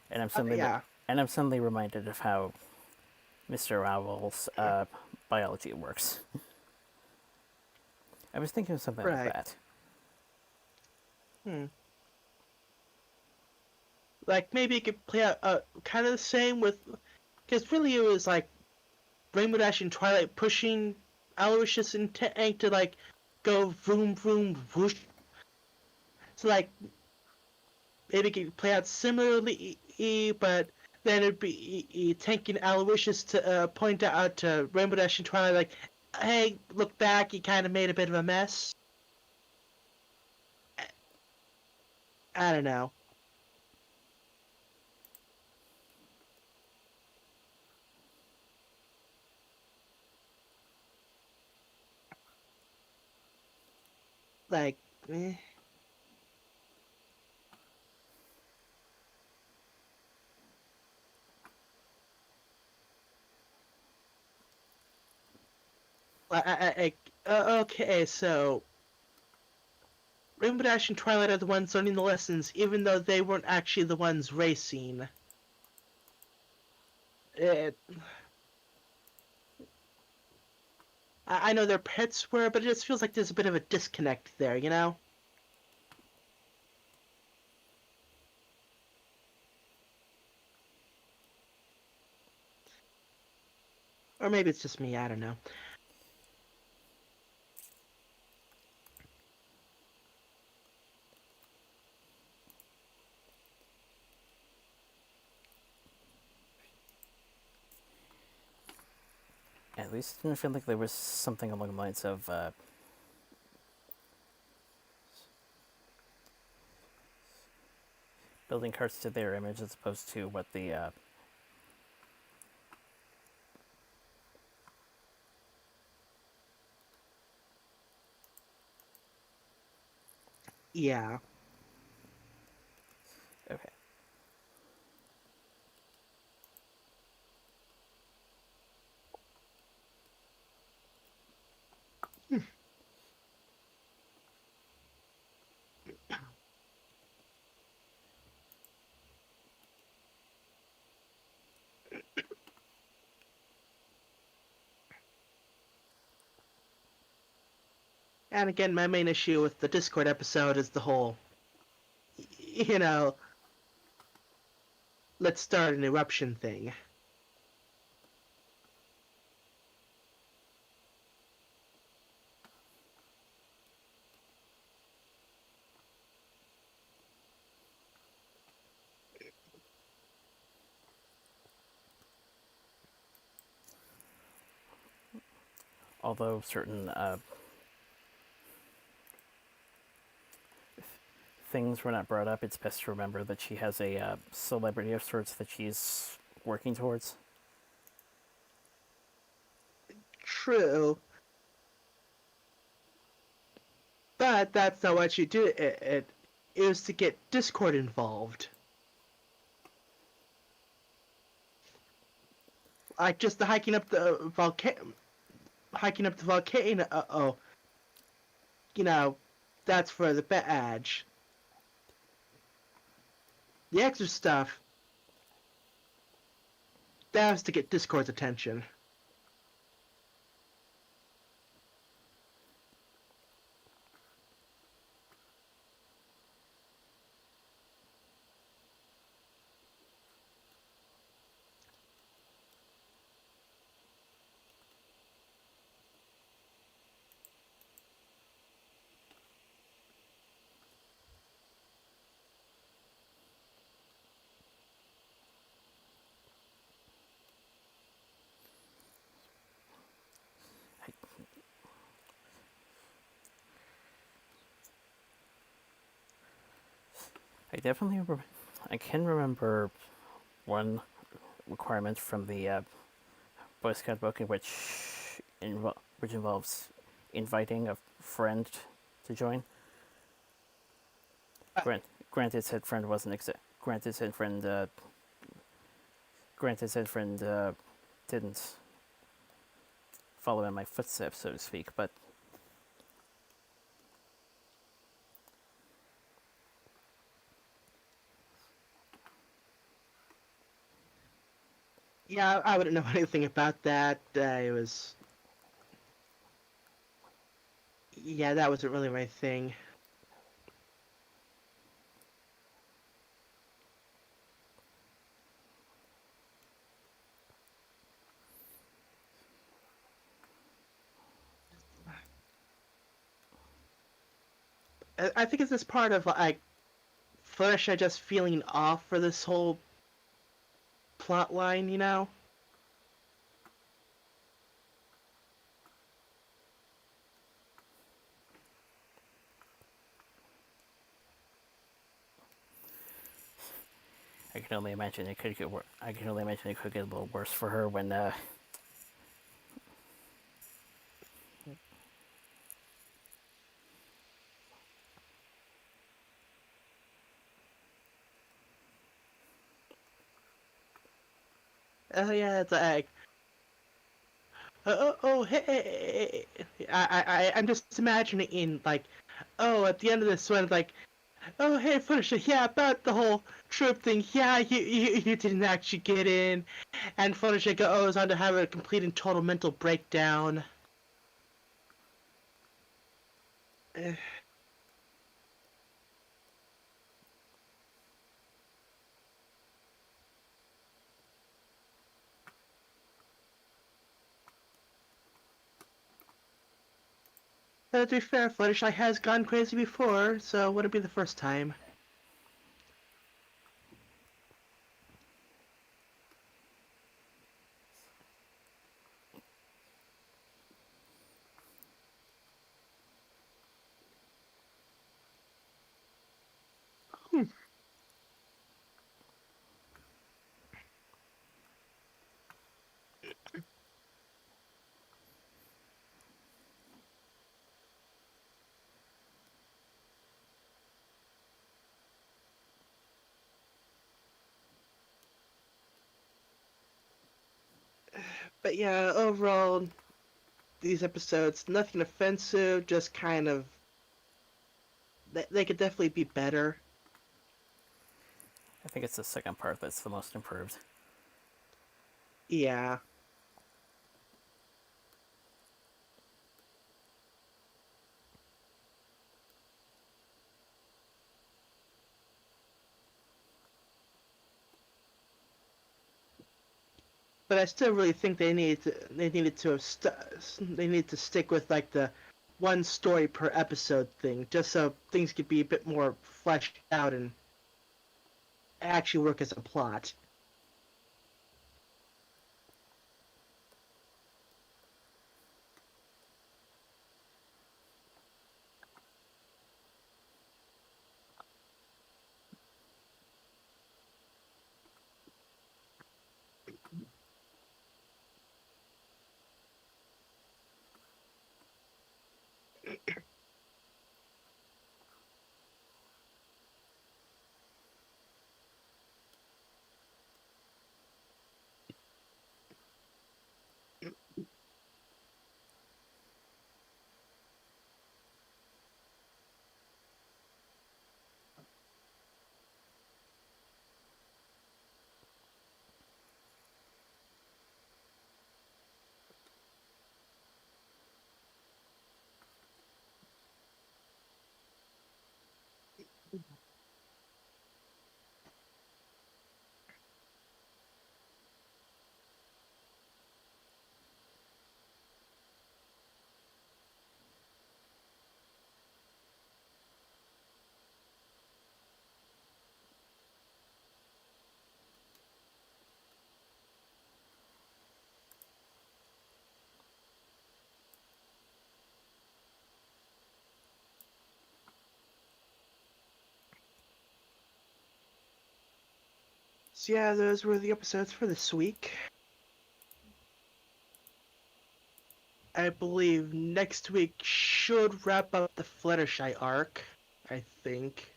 and Yeah. I'm suddenly reminded of how Mr. Owl's biology works. I was thinking of something like Right. that. Hmm. Like maybe it could play out kind of the same with Because really, it was like Rainbow Dash and Twilight pushing Aloysius and Tank to like go vroom vroom whoosh. So like maybe it could play out similarly, but then it'd be Tank and Aloysius to point out to Rainbow Dash and Twilight like, hey, look back, you kind of made a bit of a mess. I don't know. Like, eh. Okay, so Rainbow Dash and Twilight are the ones learning the lessons, even though they weren't actually the ones racing. It, I know their pets were, but it just feels like there's a bit of a disconnect there, you know? Or maybe it's just me, I don't know. At least I didn't feel like there was something along the lines of building carts to their image as opposed to what the Yeah. okay. And again, my main issue with the Discord episode is the whole, you know, let's start an eruption thing. Although certain things were not brought up, it's best to remember that she has a celebrity of sorts that she's working towards. True. But that's not what you do. It is to get Discord involved. Like just the hiking up the volcano. Oh, you know, that's for the badge. The extra stuff, that has to get Discord's attention. I definitely I can remember one requirement from the Boy Scout book in which involves inviting a friend to join. Uh, Grant, granted, said friend wasn't granted said friend didn't follow in my footsteps, so to speak. But yeah, I wouldn't know anything about that. It was, yeah, that wasn't really my thing. I think it's this part of like Fluttershy just feeling off for this whole plot line, you know? I can only imagine it could get worse. I can only imagine it could get a little worse for her when Oh yeah, it's like, oh, hey, I'm just imagining in like, oh, at the end of this one, like, oh, hey, Fluttershy, yeah, about the whole troop thing, yeah, you didn't actually get in, and Fluttershy goes on to have a complete and total mental breakdown. Eh, to be fair, Fluttershy has gone crazy before, so it wouldn't be the first time. Hmm. But yeah, overall, these episodes, nothing offensive, just kind of they could definitely be better. I think it's the second part that's the most improved. Yeah, but I still really think they need to stick with like the one story per episode thing, just so things could be a bit more fleshed out and actually work as a plot. So yeah, those were the episodes for this week. I believe next week should wrap up the Fluttershy arc. I think.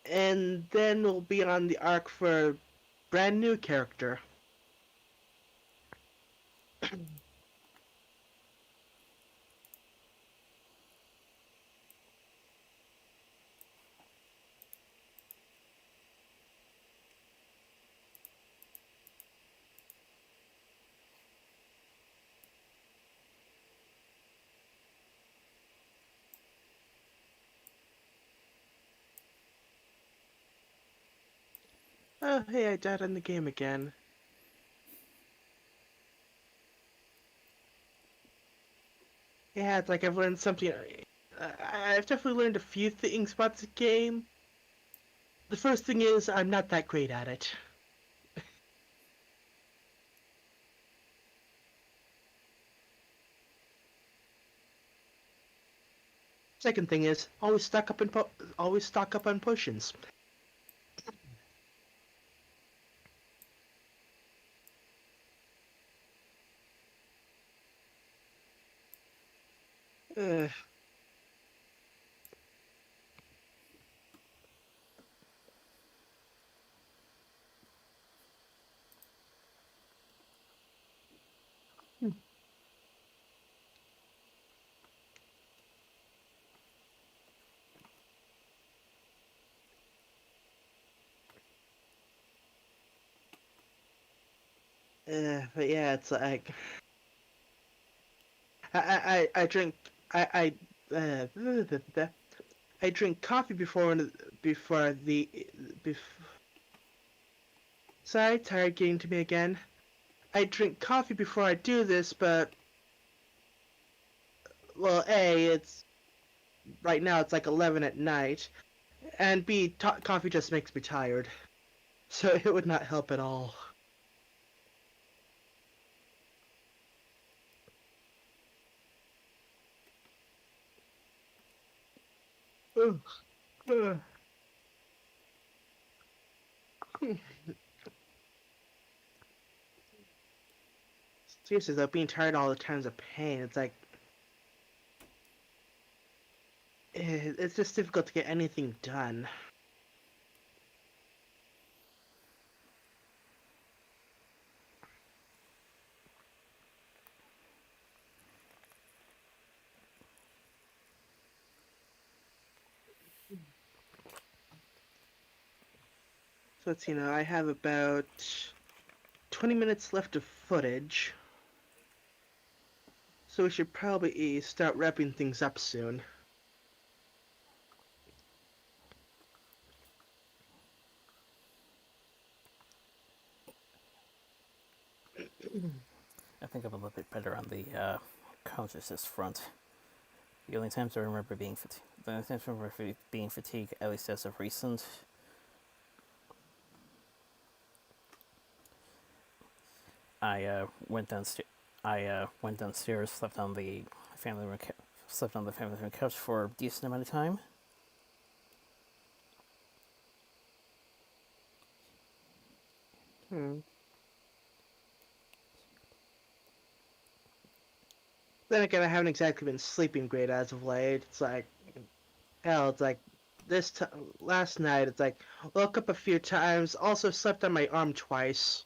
And then we'll be on the arc for a brand new character. Oh, hey, I died in the game again. Yeah, it's like I've learned something. I've definitely learned a few things about the game. The first thing is I'm not that great at it. Second thing is always stock up on potions. Uh, but yeah, it's like I drink uh, I drink coffee before the before. Sorry, tired getting to me again. I drink coffee before I do this, but well, A, it's right now it's like 11 at night, and B, coffee just makes me tired, so it would not help at all. Ugh, ugh. Seriously though, being tired all the time is a pain. It's like it's just difficult to get anything done. So let's see now. I have about 20 minutes left of footage, so we should probably start wrapping things up soon. I think I'm a little bit better on the consciousness front. The only times I remember being fatigued, the only times I remember being fatigued, at least as of recent, I went downstairs. I went downstairs, family room, slept on the family room couch for a decent amount of time. Hmm. Then again, I haven't exactly been sleeping great as of late. It's like hell. It's like last night. It's like woke up a few times. Also slept on my arm twice.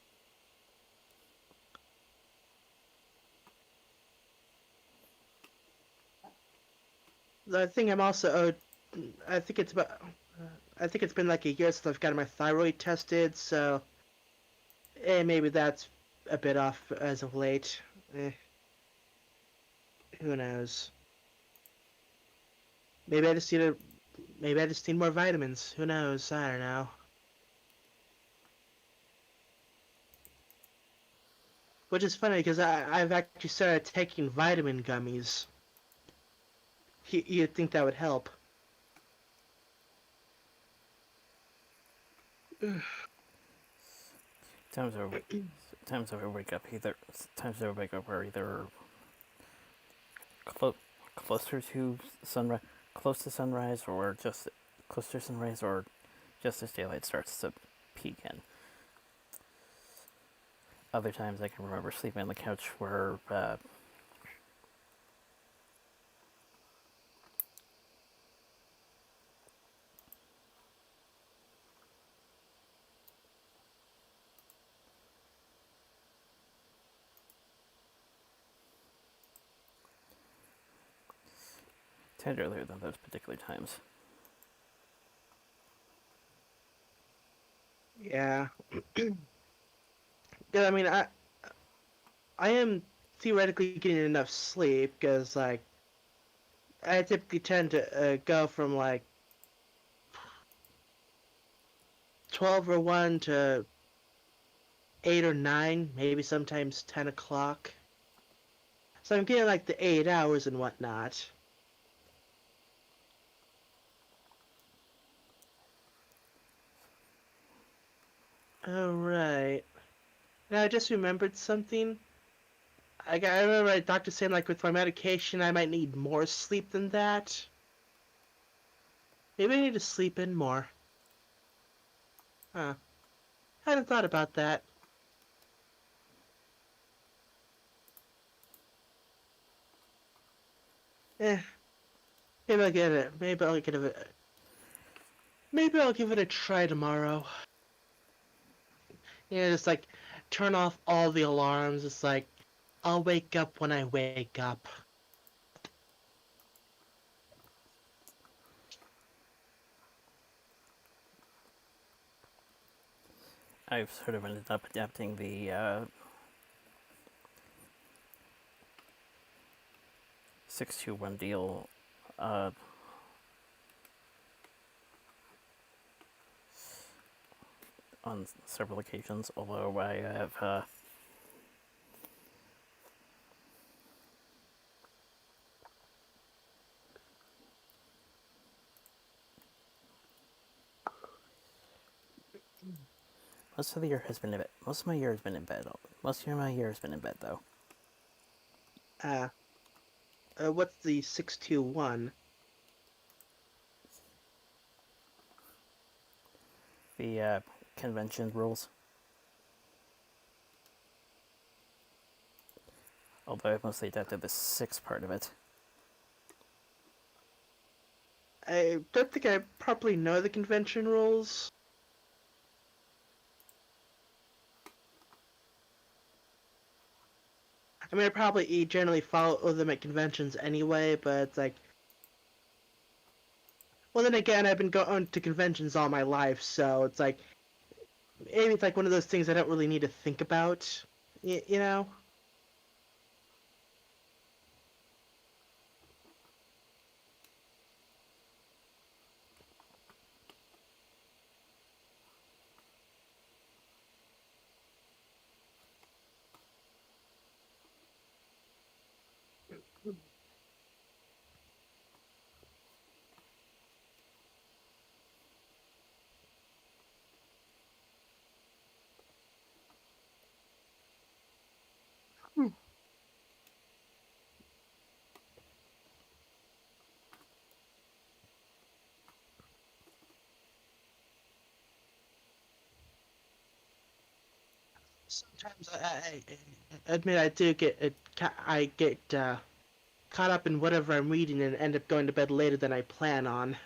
The thing I'm also owed. I think it's about. I think it's been like a year since I've gotten my thyroid tested, so maybe that's a bit off as of late. Eh, who knows? Maybe I just need a. Maybe I just need more vitamins. Who knows? I don't know. Which is funny because I've actually started taking vitamin gummies. You'd think that would help. Times I times I wake up either times I wake up are either clo- closer to sunrise, close to sunrise, or just close to sunrise, or just as daylight starts to peak in. Other times I can remember sleeping on the couch where tad earlier than those particular times. Yeah. Yeah, I mean, I am theoretically getting enough sleep because like I typically tend to go from like 12 or 1 to 8 or 9, maybe sometimes 10 o'clock. So I'm getting like the 8 hours and whatnot. Oh, right. Now I just remembered something. I remember my doctor saying like with my medication I might need more sleep than that. Maybe I need to sleep in more. Huh. I hadn't thought about that. Eh, maybe I'll give it. Maybe I'll give it a try tomorrow. Just like turn off all the alarms. It's like I'll wake up when I wake up. I've sort of ended up adapting the 621 deal uh, on several occasions, although I have most of the year has been in bed. Most of my year has been in bed. Most of my year has been in bed, though. Uh, what's the 621? The convention rules. Although I've mostly adapted the 6 part of it. I don't think I properly know the convention rules. I mean, I probably generally follow them at conventions anyway, but it's like, well, then again, I've been going to conventions all my life, so it's like, maybe it's like one of those things I don't really need to think about, you know? Hmm. Sometimes I admit I do I get caught up in whatever I'm reading and end up going to bed later than I plan on.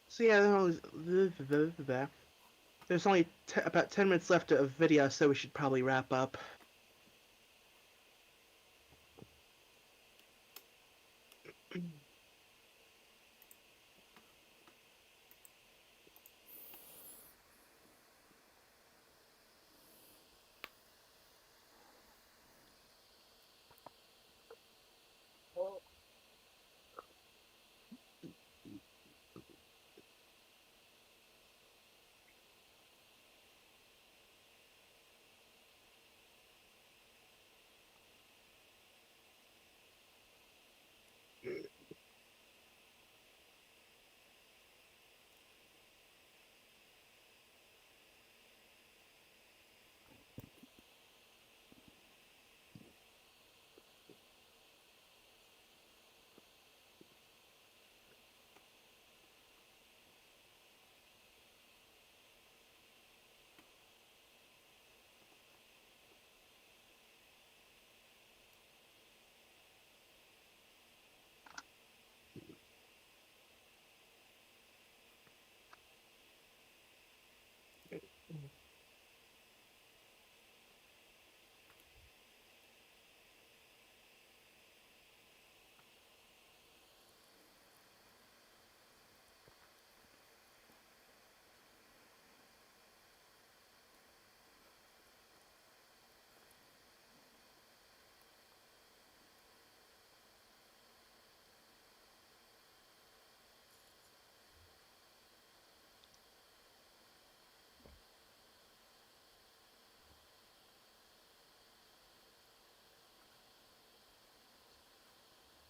So yeah, there's only about 10 minutes left of video, so we should probably wrap up.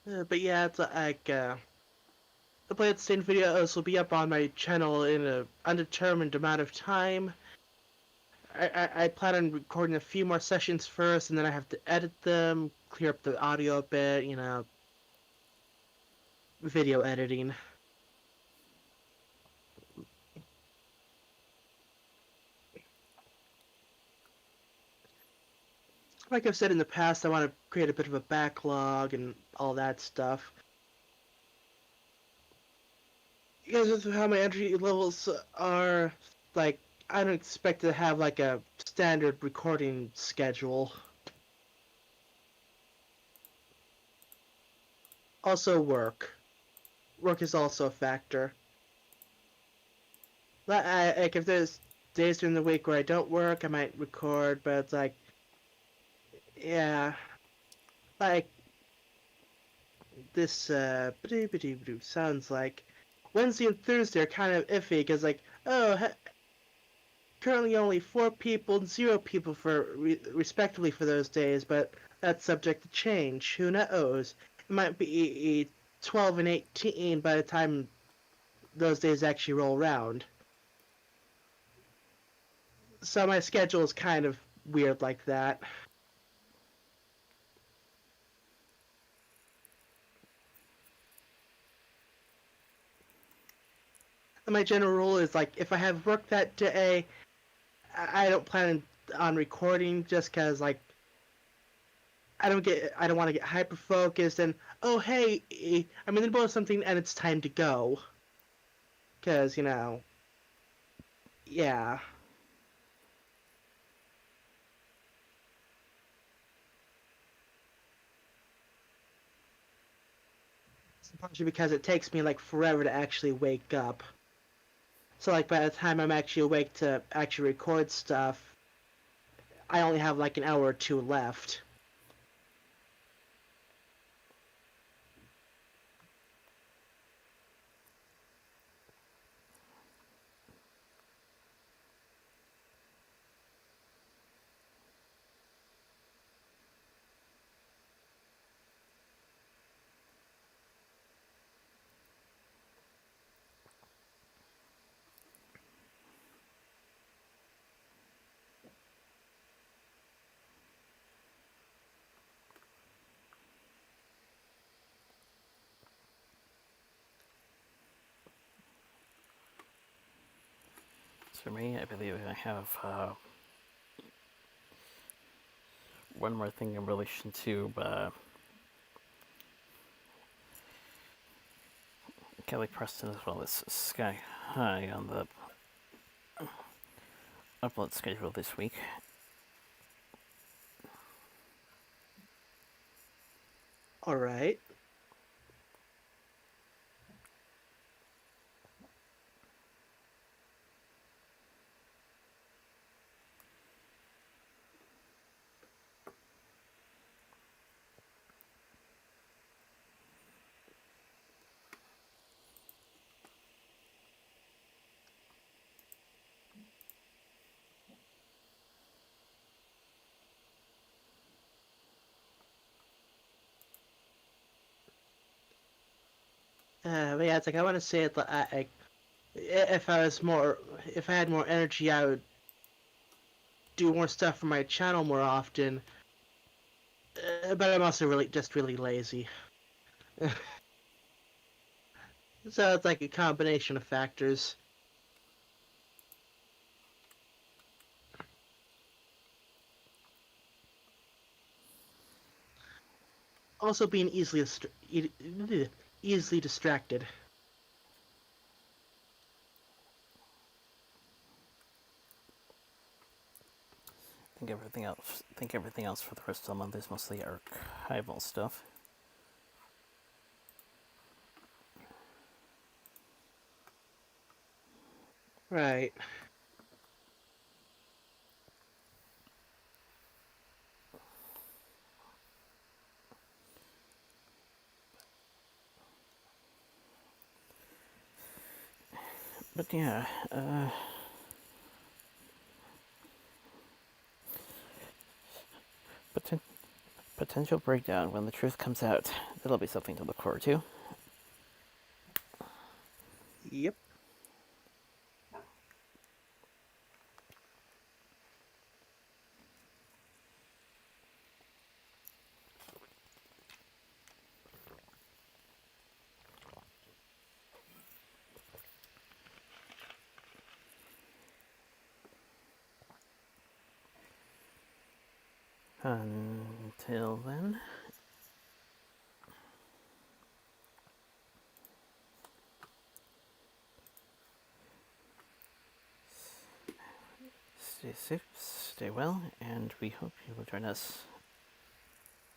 But yeah, it's like the Plant Stain videos will be up on my channel in a undetermined amount of time. I plan on recording a few more sessions first, and then I have to edit them, clear up the audio a bit, video editing. Like I've said in the past, I want to create a bit of a backlog and all that stuff. Because of how my energy levels are, like, I don't expect to have like a standard recording schedule. Also, work. Work is also a factor. Like, if there's days during the week where I don't work, I might record, but it's like, yeah, like this sounds like Wednesday and Thursday are kind of iffy because like, currently only 4 people and 0 people for respectively for those days, but that's subject to change. Who knows? It might be 12 and 18 by the time those days actually roll around. So my schedule is kind of weird like that. And my general rule is like if I have work that day, I don't plan on recording just because like I don't want to get hyper focused and oh hey, I'm in the middle of something and it's time to go because yeah. Partially because it takes me like forever to actually wake up. So like by the time I'm actually awake to actually record stuff, I only have like an hour or two left. For me, I believe I have one more thing in relation to Kelly Preston as well as Sky High on the upload schedule this week. All right. But yeah, it's like I want to say it like if I was more, if I had more energy, I would do more stuff for my channel more often. But I'm also really lazy. So it's like a combination of factors. Also being easily distracted. I think everything else for the rest of the month is mostly archival stuff. Right. But yeah, Potential breakdown when the truth comes out. That'll be something to look forward to. Yep. Until then, stay safe, stay well, and we hope you will join us